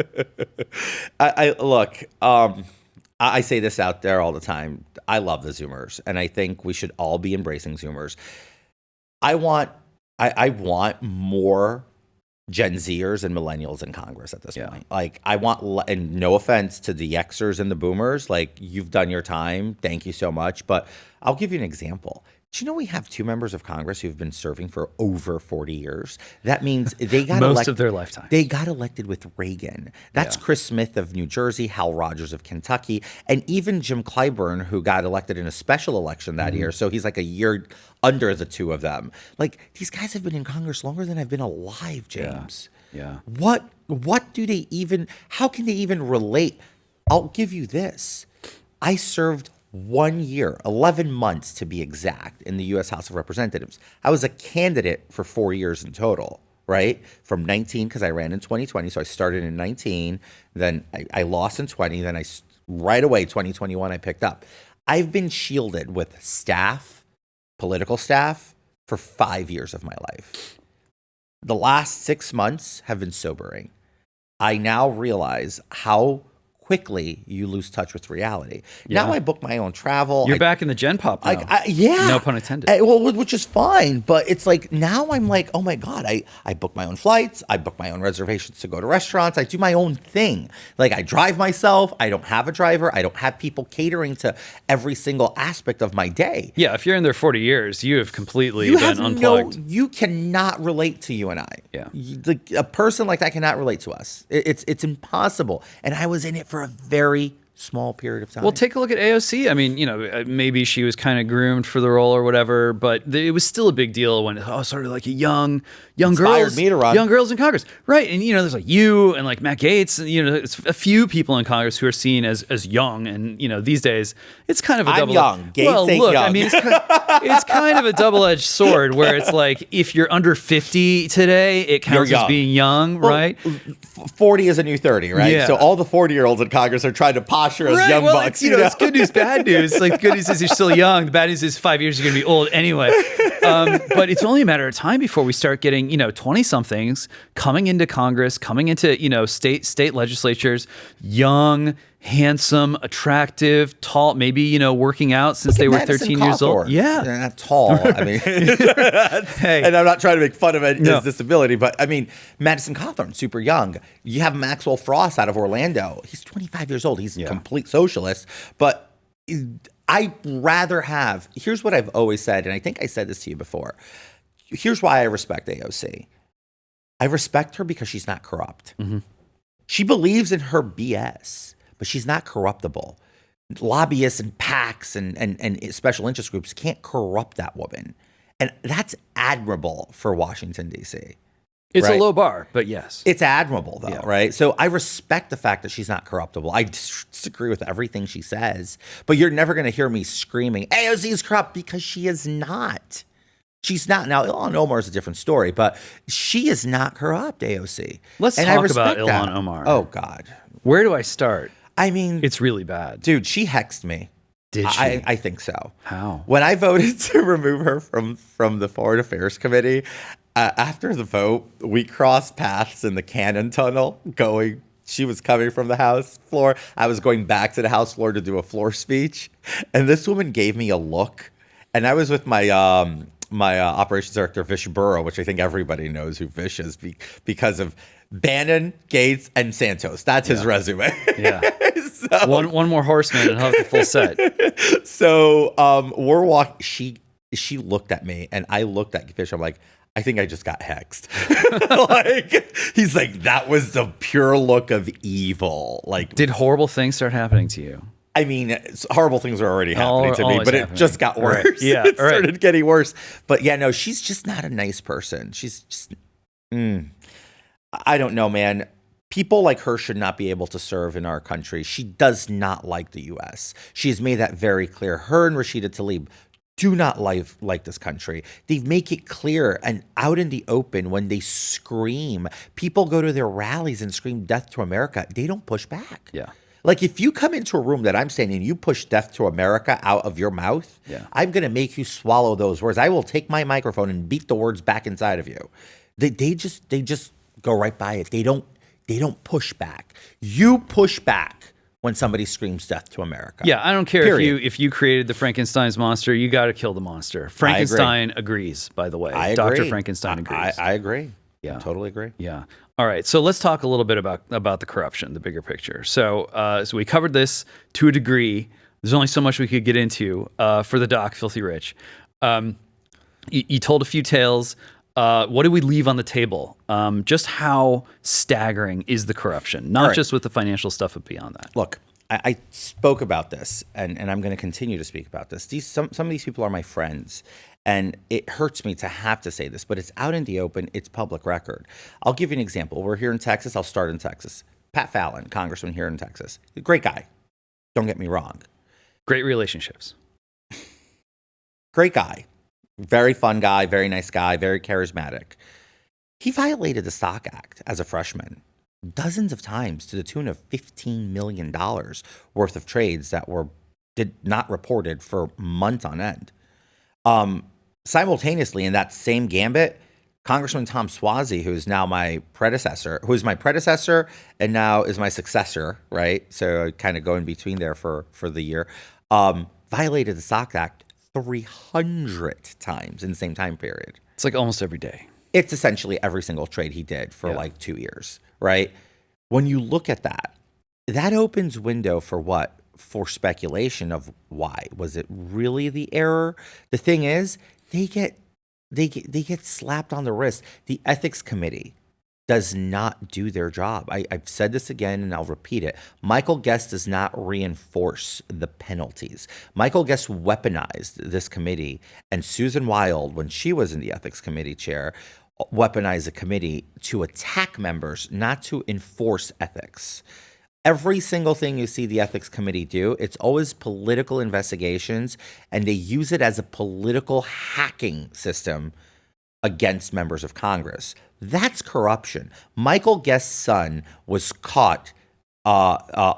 [SPEAKER 2] I say this out there all the time. I love the Zoomers, and I think we should all be embracing Zoomers. I want more Gen Zers and millennials in Congress at this point. Like, I want, and no offense to the Xers and the Boomers, like, you've done your time. Thank you so much. But I'll give you an example. Do you know we have 2 members of Congress who've been serving for over 40 years? That means they got
[SPEAKER 1] most of their lifetime.
[SPEAKER 2] They got elected with Reagan. That's Chris Smith of New Jersey, Hal Rogers of Kentucky, and even Jim Clyburn, who got elected in a special election that year. So he's like a year under the 2 of them. Like, these guys have been in Congress longer than I've been alive, James.
[SPEAKER 1] Yeah.
[SPEAKER 2] What do they even, how can they even relate? I'll give you this. I served 1 year, 11 months to be exact, in the U.S. House of Representatives. I was a candidate for 4 years in total, right? From 19, because I ran in 2020, so I started in 19, then I lost in 20, then right away, 2021, I picked up. I've been shielded with staff, political staff, for 5 years of my life. The last 6 months have been sobering. I now realize how quickly you lose touch with reality. Yeah. Now I book my own travel.
[SPEAKER 1] You're back in the Gen Pop now. No pun intended.
[SPEAKER 2] Which is fine, but it's like now I'm like, oh my God, I book my own flights. I book my own reservations to go to restaurants. I do my own thing. Like, I drive myself. I don't have a driver. I don't have people catering to every single aspect of my day.
[SPEAKER 1] Yeah, if you're in there 40 years, you have completely been unplugged.
[SPEAKER 2] You cannot relate to you and I.
[SPEAKER 1] Yeah.
[SPEAKER 2] A person like that cannot relate to us. It's impossible. And I was in it for a very small period of time.
[SPEAKER 1] Well, take a look at AOC. I mean, maybe she was kind of groomed for the role or whatever, but it was still a big deal when sort of like a young girls,
[SPEAKER 2] me to run.
[SPEAKER 1] Young girls in Congress, right? And there's like you and like Matt Gaetz, and it's a few people in Congress who are seen as young, and these days it's kind of a double.
[SPEAKER 2] I'm young. Gaetz ain't young.
[SPEAKER 1] I mean, it's kind of a double-edged sword where it's like if you're under 50 today, it counts as being young, right?
[SPEAKER 2] 40 is a new 30, right?
[SPEAKER 1] Yeah.
[SPEAKER 2] So all the 40-year-olds in Congress are trying to pocket watch her as young
[SPEAKER 1] well,
[SPEAKER 2] bucks.
[SPEAKER 1] it's good news, bad news. Like the good news is you're still young. The bad news is 5 years you're going to be old anyway. But it's only a matter of time before we start getting 20-somethings coming into Congress, coming into state legislatures, young, handsome, attractive, tall, maybe working out since they were 13 years old. Yeah,
[SPEAKER 2] they're not tall. I mean, hey. And I'm not trying to make fun of his disability, but I mean, Madison Cawthorn, super young. You have Maxwell Frost out of Orlando. He's 25 years old. He's a complete socialist, but I'd rather have. Here's what I've always said, and I think I said this to you before. Here's why I respect AOC. I respect her because she's not corrupt. Mm-hmm. She believes in her BS. But she's not corruptible. Lobbyists and PACs and special interest groups can't corrupt that woman. And that's admirable for Washington, D.C.
[SPEAKER 1] It's a low bar, but yes.
[SPEAKER 2] It's admirable, though, right? So I respect the fact that she's not corruptible. I disagree with everything she says. But you're never going to hear me screaming, AOC is corrupt, because she is not. She's not. Now, Ilhan Omar is a different story, but she is not corrupt, AOC.
[SPEAKER 1] Let's talk about Ilhan Omar.
[SPEAKER 2] Oh, God.
[SPEAKER 1] Where do I start?
[SPEAKER 2] I mean,
[SPEAKER 1] it's really bad.
[SPEAKER 2] Dude, she hexed me.
[SPEAKER 1] Did she?
[SPEAKER 2] I think so.
[SPEAKER 1] How?
[SPEAKER 2] When I voted to remove her from the Foreign Affairs Committee, after the vote, we crossed paths in the Cannon Tunnel she was coming from the House floor. I was going back to the House floor to do a floor speech. And this woman gave me a look. And I was with my operations director, Vish Burrow, which I think everybody knows who Vish is because of Bannon, Gaetz, and Santos. That's his resume.
[SPEAKER 1] Yeah. So, one more horseman and have the full set.
[SPEAKER 2] So we're walking. She looked at me, and I looked at Vish. I'm like, I think I just got hexed. He's like, that was the pure look of evil. Like,
[SPEAKER 1] did horrible things start happening to you?
[SPEAKER 2] I mean, horrible things were already happening to me, but it just got worse.
[SPEAKER 1] Right. Yeah,
[SPEAKER 2] it started getting worse. But yeah, no, she's just not a nice person. She's just, I don't know, man. People like her should not be able to serve in our country. She does not like the U.S. She has made that very clear. Her and Rashida Tlaib do not like this country. They make it clear and out in the open when they scream. People go to their rallies and scream death to America. They don't push back.
[SPEAKER 1] Yeah.
[SPEAKER 2] Like, if you come into a room that I'm saying and you push death to America out of your mouth, I'm going to make you swallow those words. I will take my microphone and beat the words back inside of you. They just go right by it. They don't push back. You push back when somebody screams death to America.
[SPEAKER 1] Yeah, I don't care if you created the Frankenstein's monster, you got to kill the monster. Frankenstein agrees, by the way. Dr. Frankenstein agrees.
[SPEAKER 2] I agree.
[SPEAKER 1] Yeah.
[SPEAKER 2] I totally agree.
[SPEAKER 1] Yeah. All right, so let's talk a little bit about the corruption, the bigger picture. So we covered this to a degree. There's only so much we could get into for the doc, Filthy Rich. You told a few tales. What did we leave on the table? Just how staggering is the corruption, not just with the financial stuff, but beyond that.
[SPEAKER 2] Look, I spoke about this, and I'm going to continue to speak about this. Some of these people are my friends. And it hurts me to have to say this, but it's out in the open. It's public record. I'll give you an example. We're here in Texas. I'll start in Texas. Pat Fallon, congressman here in Texas. Great guy. Don't get me wrong.
[SPEAKER 1] Great relationships.
[SPEAKER 2] Great guy. Very fun guy. Very nice guy. Very charismatic. He violated the Stock Act as a freshman dozens of times to the tune of $15 million worth of trades that did not reported for months on end. Simultaneously, in that same gambit, Congressman Tom Suozzi, who is my predecessor and now is my successor, right? So I kind of go in between there for the year, violated the Stock Act 300 times in the same time period.
[SPEAKER 1] It's like almost every day.
[SPEAKER 2] It's essentially every single trade he did for like 2 years, right? When you look at that opens window for what? For speculation of why. Was it really the error? The thing is, they get slapped on the wrist. The ethics committee does not do their job. I've said this again and I'll repeat it. Michael Guest does not reinforce the penalties. Michael Guest weaponized this committee, and Susan Wild, when she was in the ethics committee chair, weaponized the committee to attack members, not to enforce ethics. Every single thing you see the ethics committee do, it's always political investigations, and they use it as a political hacking system against members of Congress. That's corruption. Michael Guest's son was caught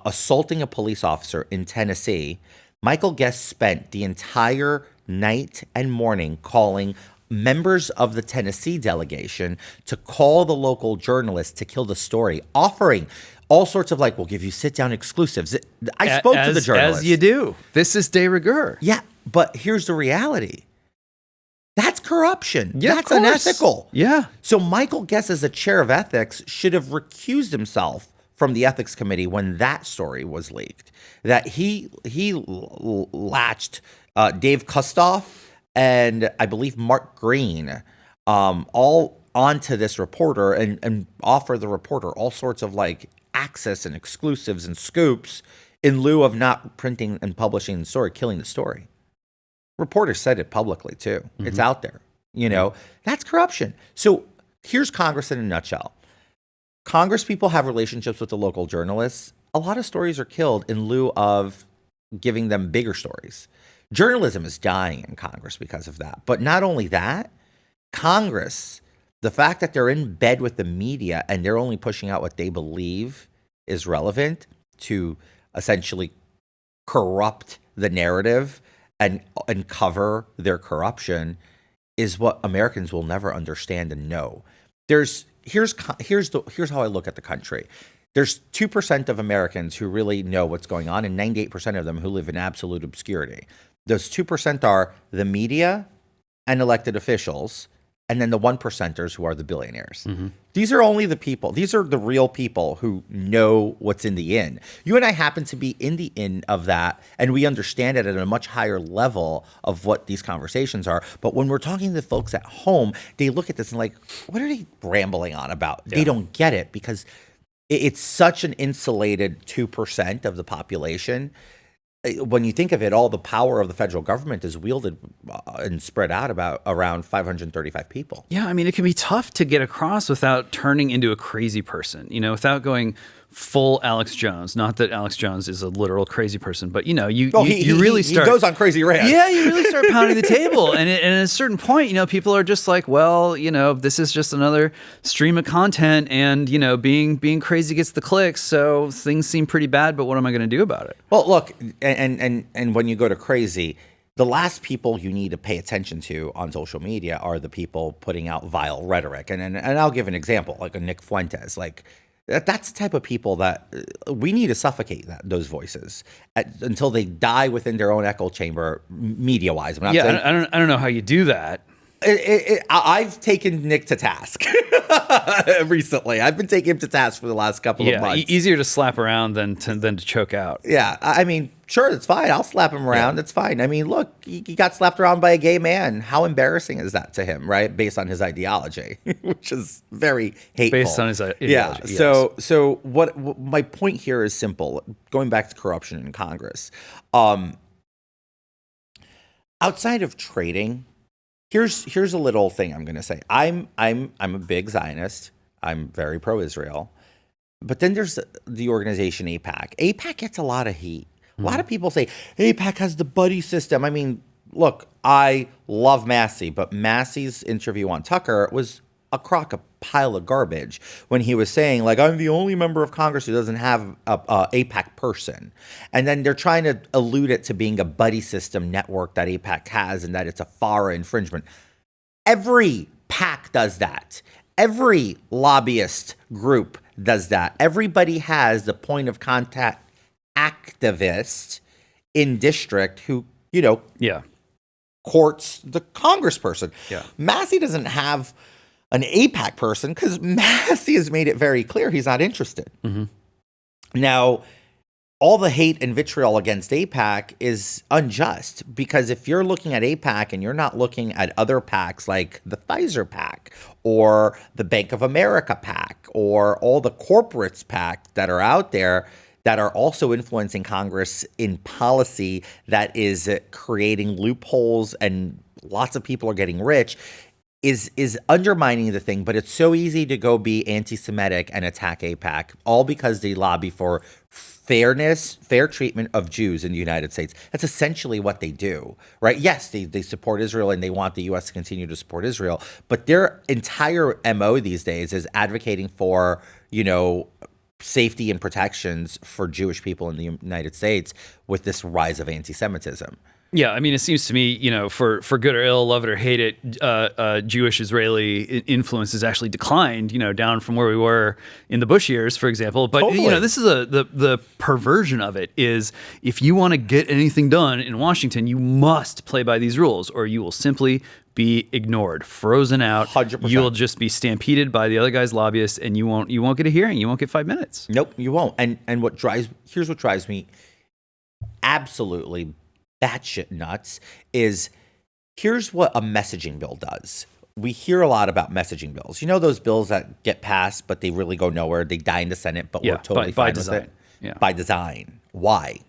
[SPEAKER 2] assaulting a police officer in Tennessee, Michael Gaetz spent the entire night and morning calling members of the Tennessee delegation to call the local journalist to kill the story, offering all sorts of we'll give you sit-down exclusives. I spoke to the journalist.
[SPEAKER 1] As you do. This is de rigueur.
[SPEAKER 2] Yeah, but here's the reality. That's corruption.
[SPEAKER 1] Yeah,
[SPEAKER 2] that's unethical.
[SPEAKER 1] Yeah.
[SPEAKER 2] So Michael Gaetz, as the chair of ethics, should have recused himself from the ethics committee when that story was leaked. That he latched Dave Kustoff and I believe Mark Green all onto this reporter and offer the reporter all sorts of access and exclusives and scoops in lieu of not printing and publishing the story, killing the story. Reporters said it publicly too. Mm-hmm. It's out there. That's corruption. So here's Congress in a nutshell. Congress people have relationships with the local journalists. A lot of stories are killed in lieu of giving them bigger stories. Journalism is dying in Congress because of that. But not only that, Congress, the fact that they're in bed with the media and they're only pushing out what they believe is relevant to essentially corrupt the narrative and cover their corruption is what Americans will never understand and know. Here's how I look at the country. There's 2% of Americans who really know what's going on and 98% of them who live in absolute obscurity. Those 2% are the media and elected officials, and then the 1%ers who are the billionaires. Mm-hmm. These are only the people. These are the real people who know what's in the inn. You and I happen to be in the inn of that, and we understand it at a much higher level of what these conversations are. But when we're talking to the folks at home, they look at this and what are they rambling on about? Yeah. They don't get it because it's such an insulated 2% of the population. When you think of it, all the power of the federal government is wielded and spread out around 535 people.
[SPEAKER 1] Yeah, I mean, it can be tough to get across without turning into a crazy person, without going full Alex Jones. Not that Alex Jones is a literal crazy person, but you really start.
[SPEAKER 2] He goes on crazy rants.
[SPEAKER 1] Yeah, you really start pounding the table, and at a certain point, people are just like, well, this is just another stream of content, and being crazy gets the clicks, so things seem pretty bad. But what am I going to do about it?
[SPEAKER 2] Well, look, and when you go to crazy, the last people you need to pay attention to on social media are the people putting out vile rhetoric, and I'll give an example, like a Nick Fuentes, That's the type of people that we need to suffocate those voices until they die within their own echo chamber, media-wise.
[SPEAKER 1] I don't know how you do that.
[SPEAKER 2] I've taken Nick to task recently. I've been taking him to task for the last couple of months.
[SPEAKER 1] Easier to slap around than to choke out.
[SPEAKER 2] Yeah, I mean, sure, it's fine. I'll slap him around. Yeah. It's fine. I mean, look, he got slapped around by a gay man. How embarrassing is that to him, right? Based on his ideology, which is very hateful.
[SPEAKER 1] Based on his ideology.
[SPEAKER 2] Yeah.
[SPEAKER 1] Yes.
[SPEAKER 2] So what my point here is simple. Going back to corruption in Congress, outside of trading. Here's a little thing I'm going to say. I'm a big Zionist. I'm very pro-Israel. But then there's the organization AIPAC. AIPAC gets a lot of heat. A lot of people say AIPAC has the buddy system. I mean, look, I love Massey, but Massey's interview on Tucker was a pile of garbage when he was saying, I'm the only member of Congress who doesn't have a AIPAC person. And then they're trying to allude it to being a buddy system network that AIPAC has and that it's a FARA infringement. Every PAC does that. Every lobbyist group does that. Everybody has the point of contact activist in district who, courts the congressperson.
[SPEAKER 1] Yeah.
[SPEAKER 2] Massey doesn't have an AIPAC person because Massey has made it very clear he's not interested. Mm-hmm. Now, all the hate and vitriol against AIPAC is unjust because if you're looking at AIPAC and you're not looking at other PACs like the Pfizer PAC or the Bank of America PAC or all the corporates PAC that are out there that are also influencing Congress in policy that is creating loopholes and lots of people are getting rich, is undermining the thing, but it's so easy to go be anti-Semitic and attack AIPAC, all because they lobby for fair treatment of Jews in the United States. That's essentially what they do, right? Yes, they support Israel and they want the U.S. to continue to support Israel, but their entire MO these days is advocating for, safety and protections for Jewish people in the United States with this rise of anti-Semitism.
[SPEAKER 1] Yeah, I mean, it seems to me, for good or ill, love it or hate it, Jewish-Israeli influence has actually declined, down from where we were in the Bush years, for example. But,
[SPEAKER 2] Totally.
[SPEAKER 1] this is the perversion of it is if you want to get anything done in Washington, you must play by these rules or you will simply be ignored, frozen out.
[SPEAKER 2] 100%.
[SPEAKER 1] You'll just be stampeded by the other guy's lobbyists and you won't get a hearing. You won't get 5 minutes.
[SPEAKER 2] Nope, you won't. And here's what drives me absolutely batshit nuts is here's what a messaging bill does. We hear a lot about messaging bills. Those bills that get passed, but they really go nowhere. They die in the Senate, but we're totally fine with it.
[SPEAKER 1] Yeah.
[SPEAKER 2] By design. Why?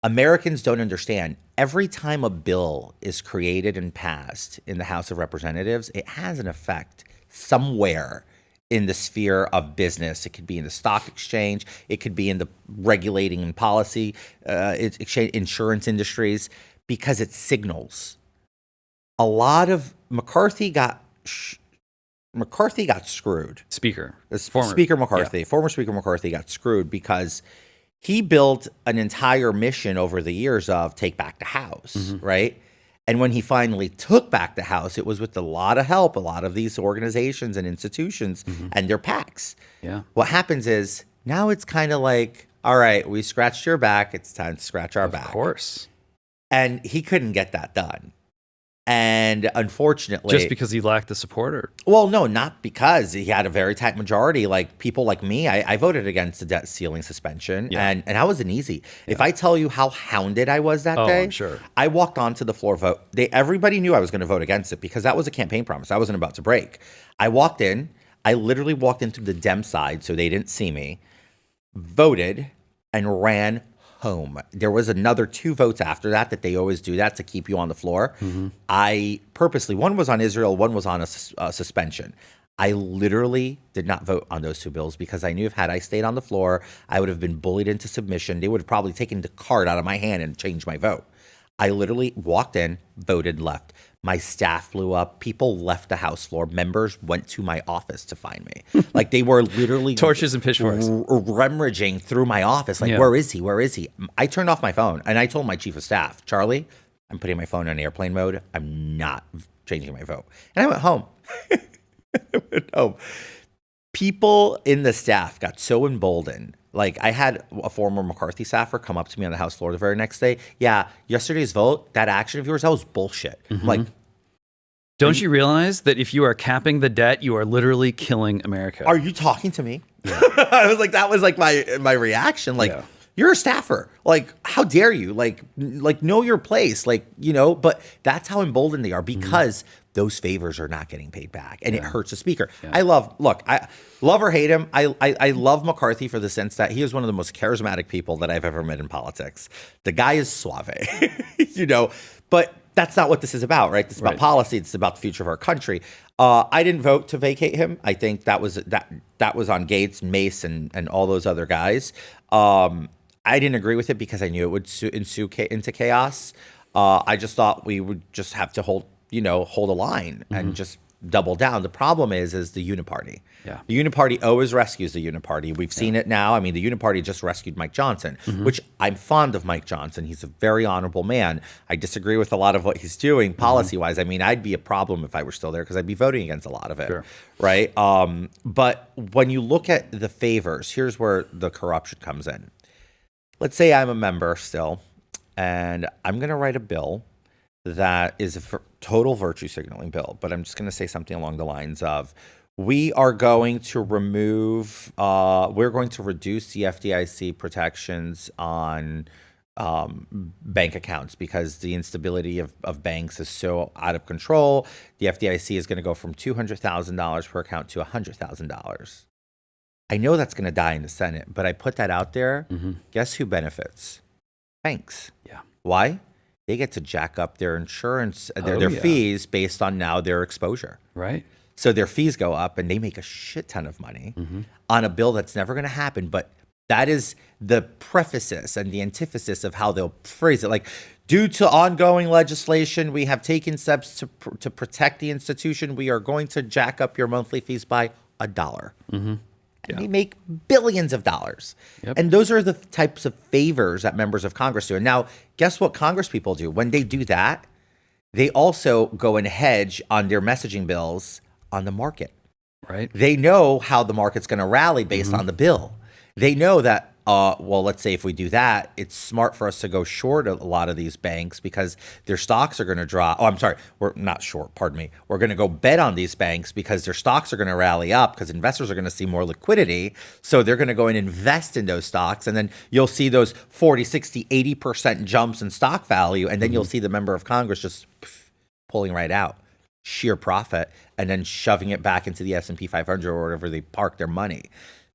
[SPEAKER 2] Americans don't understand. Every time a bill is created and passed in the House of Representatives, it has an effect somewhere in the sphere of business. It could be in the stock exchange. It could be in the regulating and policy, insurance industries, because it signals. A lot of McCarthy got screwed.
[SPEAKER 1] Speaker
[SPEAKER 2] McCarthy got screwed because he built an entire mission over the years of take back the House, right? And when he finally took back the House, it was with a lot of help, a lot of these organizations and institutions and their PACs.
[SPEAKER 1] Yeah.
[SPEAKER 2] What happens is now it's kind of like, all right, we scratched your back. It's time to scratch our back.
[SPEAKER 1] Of course.
[SPEAKER 2] And he couldn't get that done. And unfortunately,
[SPEAKER 1] just because he lacked the support, or
[SPEAKER 2] well, no, not because he had a very tight majority. Like people like me, I voted against the debt ceiling suspension, and I wasn't easy. Yeah. If I tell you how hounded I was that day,
[SPEAKER 1] I'm sure.
[SPEAKER 2] I walked onto the floor vote. Everybody knew I was going to vote against it because that was a campaign promise I wasn't about to break. I walked in. I literally walked in through the Dem side, so they didn't see me. Voted and ran home. There was another 2 votes after that they always do that to keep you on the floor. I purposely, one was on Israel, one was on a suspension. I literally did not vote on those 2 bills because I knew if had I stayed on the floor, I would have been bullied into submission. They would have probably taken the card out of my hand and changed my vote. I literally walked in, voted, left. My staff blew up. People left the House floor. Members went to my office to find me. Like they were literally
[SPEAKER 1] torches and pitchforks
[SPEAKER 2] rummaging through my office. Like, where is he? Where is he? I turned off my phone and I told my chief of staff, Charlie, I'm putting my phone on airplane mode. I'm not changing my vote. And I went home. People in the staff got so emboldened. Like I had a former McCarthy staffer come up to me on the House floor the very next day. Yeah, yesterday's vote, that action of yours, that was bullshit. Like,
[SPEAKER 1] don't you realize that if you are capping the debt, you are literally killing America?
[SPEAKER 2] Are you talking to me? Yeah. I was like, that was like my reaction. Like, you're a staffer. Like, how dare you? Like know your place. Like, but that's how emboldened they are because those favors are not getting paid back, and it hurts the speaker. Yeah. I love or hate him. I love McCarthy for the sense that he is one of the most charismatic people that I've ever met in politics. The guy is suave, but that's not what this is about, right? This is about policy. It's about the future of our country. I didn't vote to vacate him. I think that was on Gaetz, Mace, and all those other guys. I didn't agree with it because I knew it would ensue into chaos. I just thought we would just have to hold a line and just double down. The problem is the uniparty. Yeah. The uniparty always rescues the uniparty. We've seen it now. I mean, the uniparty just rescued Mike Johnson, which I'm fond of Mike Johnson. He's a very honorable man. I disagree with a lot of what he's doing policy-wise. I mean, I'd be a problem if I were still there because I'd be voting against a lot of it, right? But when you look at the favors, here's where the corruption comes in. Let's say I'm a member still, and I'm going to write a bill that is a total virtue signaling bill, but I'm just going to say something along the lines of, we're going to reduce the FDIC protections on bank accounts because the instability of banks is so out of control. The FDIC is going to go from $200,000 per account to $100,000. I know that's going to die in the Senate, but I put that out there. Guess who benefits? Banks. Yeah. Why? They get to jack up their insurance, their fees based on now their exposure. Right. So their fees go up and they make a shit ton of money on a bill that's never going to happen. But that is the preface and the antithesis of how they'll phrase it. Like, due to ongoing legislation, we have taken steps to protect the institution. We are going to jack up your monthly fees by $1. and they make billions of dollars.
[SPEAKER 1] Yep.
[SPEAKER 2] And those are the types of favors that members of Congress do. And now, guess what Congress people do? When they do that, they also go and hedge on their messaging bills on the market.
[SPEAKER 1] Right.
[SPEAKER 2] They know how the market's going to rally based on the bill. They know that, well, let's say if we do that, it's smart for us to go short a lot of these banks because their stocks are going to drop. Oh, I'm sorry. We're not short. Pardon me. We're going to go bet on these banks because their stocks are going to rally up because investors are going to see more liquidity. So they're going to go and invest in those stocks. And then you'll see those 40, 60, 80% jumps in stock value. And then you'll see the member of Congress just pulling right out. Sheer profit, and then shoving it back into the S&P 500 or wherever they park their money.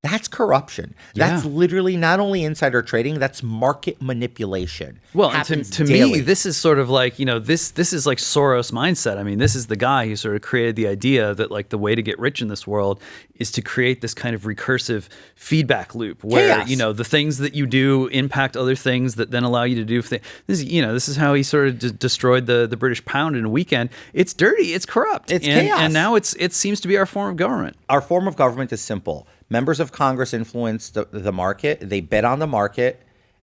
[SPEAKER 2] That's corruption. That's literally not only insider trading, that's market manipulation.
[SPEAKER 1] Well, and to me, this is sort of like, this is like Soros mindset. I mean, this is the guy who sort of created the idea that like the way to get rich in this world is to create this kind of recursive feedback loop where, the things that you do impact other things that then allow you to do things. This is how he sort of destroyed the British pound in a weekend. It's dirty. It's corrupt.
[SPEAKER 2] It's chaos.
[SPEAKER 1] And now it seems to be our form of government.
[SPEAKER 2] Our form of government is simple. Members of Congress influence the market. They bet on the market,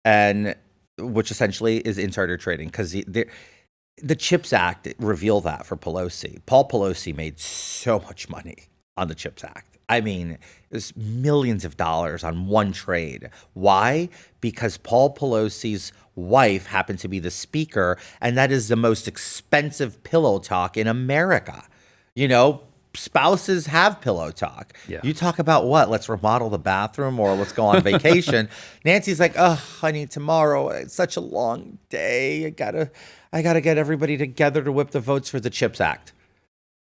[SPEAKER 2] and which essentially is insider trading because the CHIPS Act revealed that for Pelosi. Paul Pelosi made so much money on the CHIPS Act. I mean, it was millions of dollars on one trade. Why? Because Paul Pelosi's wife happened to be the speaker, and that is the most expensive pillow talk in America. Spouses have pillow talk. Yeah. You talk about what? Let's remodel the bathroom or let's go on vacation. Nancy's like, oh, honey, tomorrow it's such a long day. I gotta get everybody together to whip the votes for the CHIPS Act.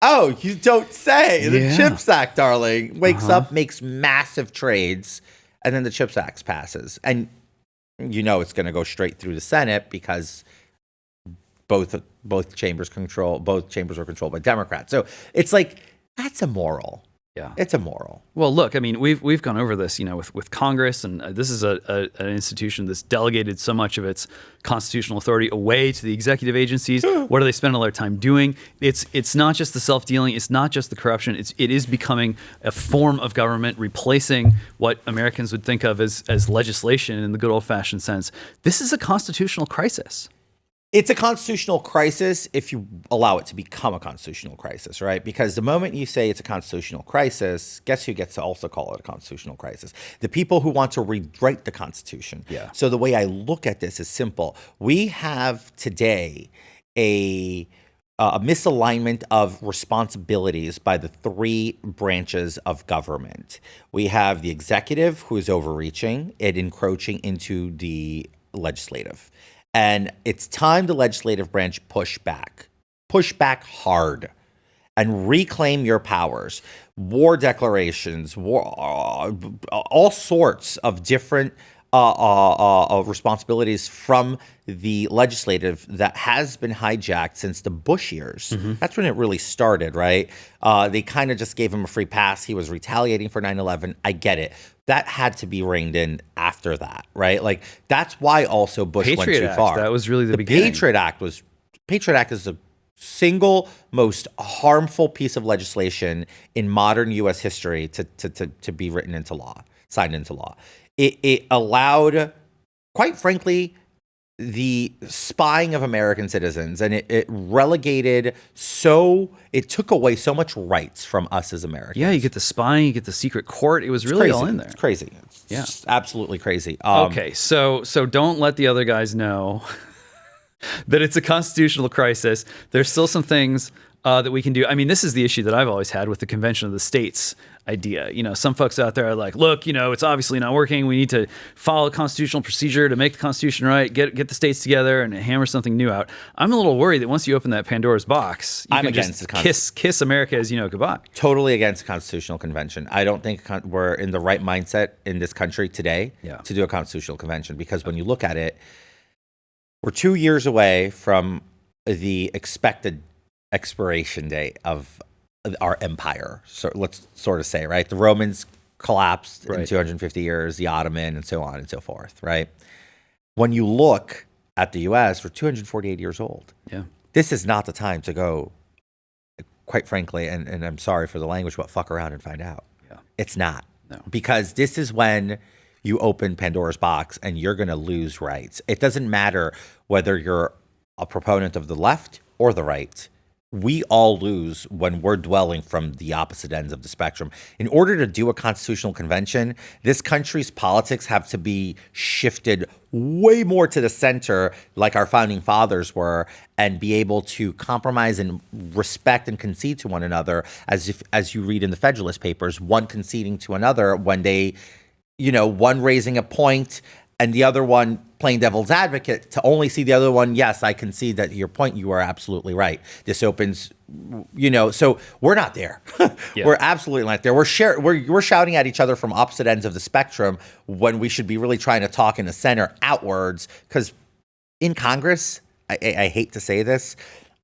[SPEAKER 2] Oh, you don't say. The CHIPS Act, darling. Wakes up, makes massive trades, and then the CHIPS Act passes. And it's going to go straight through the Senate because both chambers are controlled by Democrats. So it's like, that's immoral. Yeah, it's immoral.
[SPEAKER 1] Well, look, I mean, we've gone over this, with Congress, and this is an institution that's delegated so much of its constitutional authority away to the executive agencies. What do they spend all their time doing? It's not just the self-dealing. It's not just the corruption. It is becoming a form of government, replacing what Americans would think of as legislation in the good old-fashioned sense. This is a constitutional crisis.
[SPEAKER 2] It's a constitutional crisis if you allow it to become a constitutional crisis, right? Because the moment you say it's a constitutional crisis, guess who gets to also call it a constitutional crisis? The people who want to rewrite the Constitution. Yeah. So the way I look at this is simple. We have today a misalignment of responsibilities by the three branches of government. We have the executive, who is overreaching and encroaching into the legislative. And it's time the legislative branch push back hard and reclaim your powers. War declarations, all sorts of different responsibilities from the legislative that has been hijacked since the Bush years. Mm-hmm. That's when it really started, right? They kind of just gave him a free pass. He was retaliating for 9/11. I get it. That had to be reined in after that, right? Like, that's why also Bush went too far.
[SPEAKER 1] That was really the beginning.
[SPEAKER 2] Patriot Act is the single most harmful piece of legislation in modern U.S. history to be written into law, signed into law. It allowed, quite frankly, the spying of American citizens, and it took away so much rights from us as Americans.
[SPEAKER 1] Yeah, you get the spying, you get the secret court. It was really all in there.
[SPEAKER 2] It's crazy. It's just absolutely crazy.
[SPEAKER 1] Okay, so don't let the other guys know that it's a constitutional crisis. There's still some things that we can do. I mean, this is the issue that I've always had with the Convention of the States idea. Some folks out there are like, look, it's obviously not working. We need to follow constitutional procedure to make the Constitution right, get the states together and hammer something new out. I'm a little worried that once you open that Pandora's box, you can just kiss America as goodbye.
[SPEAKER 2] Totally against the Constitutional Convention. I don't think we're in the right mindset in this country today to do a Constitutional Convention, because when you look at it, we're 2 years away from the expected expiration date of our empire. So let's sort of say, right? The Romans collapsed in 250 years, the Ottoman, and so on and so forth, right? When you look at the U.S., we're 248 years old.
[SPEAKER 1] Yeah.
[SPEAKER 2] This is not the time to go, quite frankly, and I'm sorry for the language, but fuck around and find out. Yeah. It's not. Because this is when you open Pandora's box and you're going to lose rights. It doesn't matter whether you're a proponent of the left or the right. We all lose when we're dwelling from the opposite ends of the spectrum. In order to do a constitutional convention, this country's politics have to be shifted way more to the center, like our founding fathers were, and be able to compromise and respect and concede to one another, as you read in the Federalist Papers, one conceding to another when they, one raising a point and the other one playing devil's advocate, to only see the other one, yes, I concede that your point, you are absolutely right. This opens, so we're not there. We're absolutely not there. We're shouting at each other from opposite ends of the spectrum when we should be really trying to talk in the center outwards. Because in Congress, I hate to say this,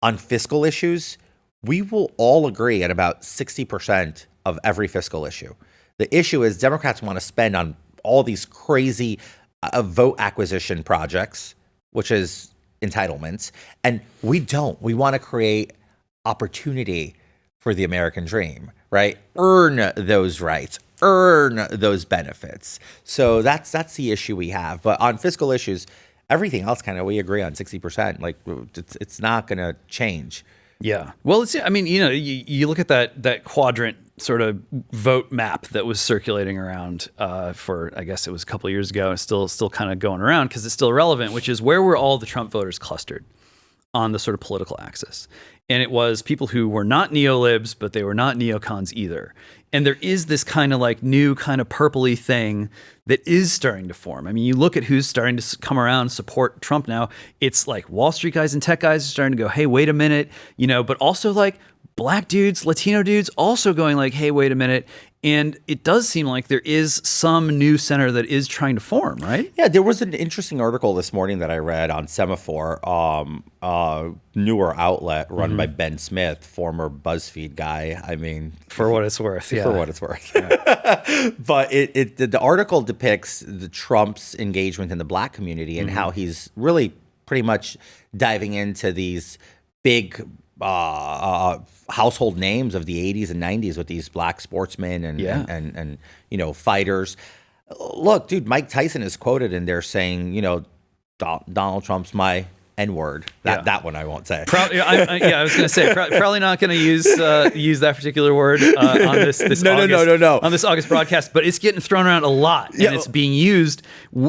[SPEAKER 2] on fiscal issues, we will all agree at about 60% of every fiscal issue. The issue is Democrats want to spend on all these crazy vote acquisition projects, which is entitlements, and we don't. We want to create opportunity for the American dream, right? Earn those rights, earn those benefits. So that's the issue we have. But on fiscal issues, everything else kind of we agree on 60%. Like it's not going to change.
[SPEAKER 1] Yeah. Well, you look at that quadrant sort of vote map that was circulating around for, I guess it was a couple of years ago, and still kind of going around because it's still relevant, which is where were all the Trump voters clustered on the sort of political axis. And it was people who were not neolibs, but they were not neocons either. And there is this kind of like new kind of purpley thing that is starting to form. I mean, you look at who's starting to come around and support Trump now. It's like Wall Street guys and tech guys are starting to go, hey, wait a minute, but also like Black dudes, Latino dudes also going like, hey, wait a minute. And it does seem like there is some new center that is trying to form, right?
[SPEAKER 2] Yeah, there was an interesting article this morning that I read on Semaphore, newer outlet run by Ben Smith, former BuzzFeed guy. I mean,
[SPEAKER 1] for what it's worth, yeah.
[SPEAKER 2] For what it's worth. Yeah. But the article depicts the Trump's engagement in the Black community and how he's really pretty much diving into these big household names of the 80s and 90s with these Black sportsmen and fighters. Look, dude, Mike Tyson is quoted in there saying, Donald Trump's my N-word. That one I won't say.
[SPEAKER 1] I was going to say probably not going to use that particular word on this on this August broadcast, but it's getting thrown around a lot, and it's being used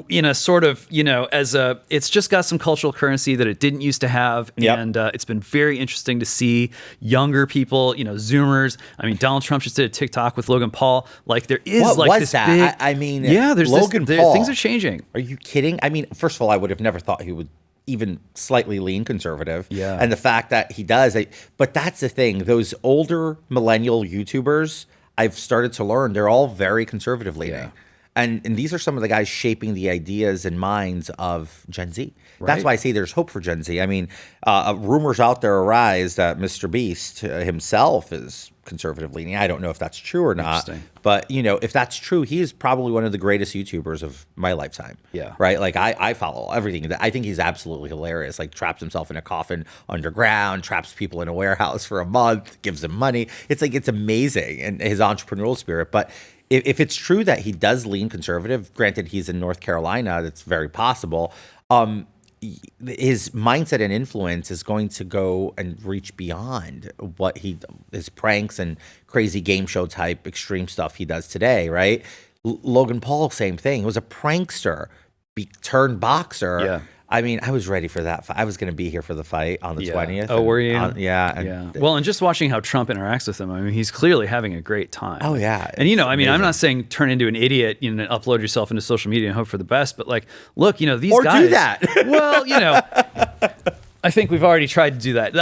[SPEAKER 1] in a sort of it's just got some cultural currency that it didn't used to have, and it's been very interesting to see younger people, Zoomers. I mean, Donald Trump just did a TikTok with Logan Paul. Like there is
[SPEAKER 2] what
[SPEAKER 1] like
[SPEAKER 2] was
[SPEAKER 1] this
[SPEAKER 2] that?
[SPEAKER 1] big. There's
[SPEAKER 2] Logan Paul.
[SPEAKER 1] Things are changing.
[SPEAKER 2] Are you kidding? I mean, first of all, I would have never thought he would even slightly lean conservative.
[SPEAKER 1] Yeah.
[SPEAKER 2] And the fact that he does, but that's the thing. Those older millennial YouTubers, I've started to learn, they're all very conservative leaning.
[SPEAKER 1] Yeah.
[SPEAKER 2] And these are some of the guys shaping the ideas and minds of Gen Z.
[SPEAKER 1] Right.
[SPEAKER 2] That's why I say there's hope for Gen Z. I mean, rumors out there arise that Mr. Beast himself is conservative leaning. I don't know if that's true or not. But, if that's true, he is probably one of the greatest YouTubers of my lifetime.
[SPEAKER 1] Yeah.
[SPEAKER 2] Right? Like, I follow everything. I think he's absolutely hilarious. Like, traps himself in a coffin underground, traps people in a warehouse for a month, gives them money. It's like, it's amazing. And his entrepreneurial spirit. But if it's true that he does lean conservative, granted he's in North Carolina, that's very possible, his mindset and influence is going to go and reach beyond what his pranks and crazy game show type extreme stuff he does today, right? Logan Paul, same thing. He was a prankster turned boxer.
[SPEAKER 1] Yeah.
[SPEAKER 2] I mean, I was ready for that fight. I was going to be here for the fight on the 20th.
[SPEAKER 1] Oh, were you? Well, and just watching how Trump interacts with him, I mean, he's clearly having a great time.
[SPEAKER 2] Oh, yeah.
[SPEAKER 1] And, amazing. I'm not saying turn into an idiot, and upload yourself into social media and hope for the best. But, like, look, these
[SPEAKER 2] or
[SPEAKER 1] guys.
[SPEAKER 2] Or do that.
[SPEAKER 1] Well, I think we've already tried to do that.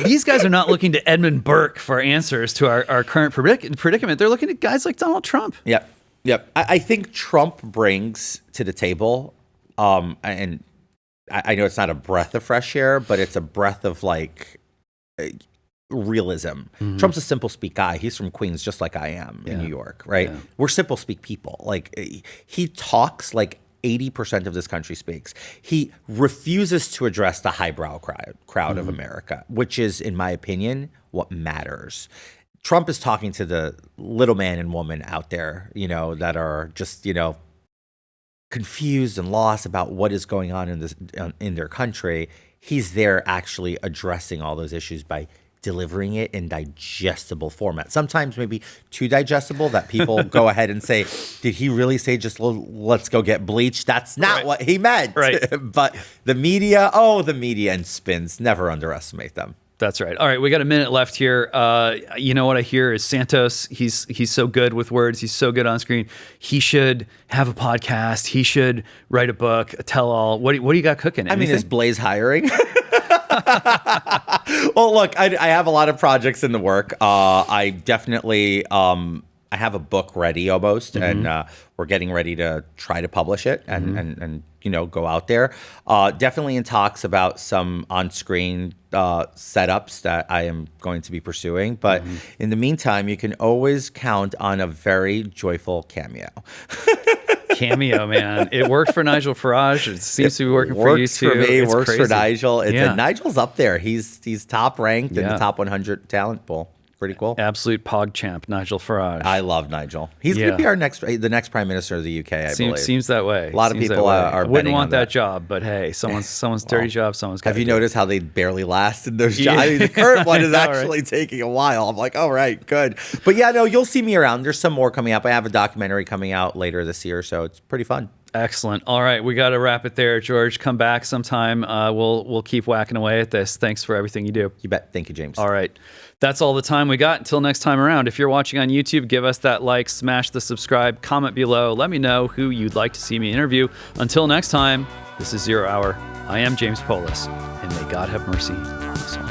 [SPEAKER 1] These guys are not looking to Edmund Burke for answers to our current predicament. They're looking at guys like Donald Trump.
[SPEAKER 2] Yep. I think Trump brings to the table, and I know it's not a breath of fresh air, but it's a breath of like realism. Mm-hmm. Trump's a simple speak guy. He's from Queens, just like I am in New York, right? Yeah. We're simple speak people. Like he talks like 80% of this country speaks. He refuses to address the highbrow crowd of America, which is, in my opinion, what matters. Trump is talking to the little man and woman out there, that are just, confused and lost about what is going on in their country. He's there actually addressing all those issues by delivering it in digestible format. Sometimes maybe too digestible that people go ahead and say, did he really say just let's go get bleached? That's not what he meant.
[SPEAKER 1] Right.
[SPEAKER 2] But the media and spins, never underestimate them.
[SPEAKER 1] That's right. All right, we got a minute left here. You know what I hear is Santos. He's so good with words. He's so good on screen. He should have a podcast. He should write a book, a tell-all. What do you got cooking?
[SPEAKER 2] Anything? I mean, is Blaze hiring? Well, look, I have a lot of projects in the work. I definitely I have a book ready almost, and we're getting ready to try to publish it and go out there. Definitely in talks about some on-screen setups that I am going to be pursuing. But in the meantime, you can always count on a very joyful cameo.
[SPEAKER 1] Cameo, man. It worked for Nigel Farage. It seems to be working for you too.
[SPEAKER 2] Works for me.
[SPEAKER 1] It's
[SPEAKER 2] works
[SPEAKER 1] crazy.
[SPEAKER 2] for Nigel. Nigel's up there. He's top ranked in the
[SPEAKER 1] Yeah.
[SPEAKER 2] top 100 talent pool. Pretty cool.
[SPEAKER 1] Absolute pog champ, Nigel Farage.
[SPEAKER 2] I love Nigel. He's going to be the next prime minister of the UK, I believe.
[SPEAKER 1] Seems that way.
[SPEAKER 2] A lot of people are
[SPEAKER 1] wouldn't
[SPEAKER 2] betting
[SPEAKER 1] want
[SPEAKER 2] on
[SPEAKER 1] that job, but hey, someone's dirty job, someone's got.
[SPEAKER 2] Have you noticed how they barely last in those jobs? I mean, the current one is actually taking a while. I'm like, all right, good. But yeah, no, you'll see me around. There's some more coming up. I have a documentary coming out later this year, so it's pretty fun.
[SPEAKER 1] Excellent. All right, we got to wrap it there, George. Come back sometime. We'll keep whacking away at this. Thanks for everything you do.
[SPEAKER 2] You bet. Thank you, James.
[SPEAKER 1] All right. That's all the time we got. Until next time around. If you're watching on YouTube, give us that like, smash the subscribe, comment below. Let me know who you'd like to see me interview. Until next time, this is Zero Hour. I am James Poulos, and may God have mercy on us all.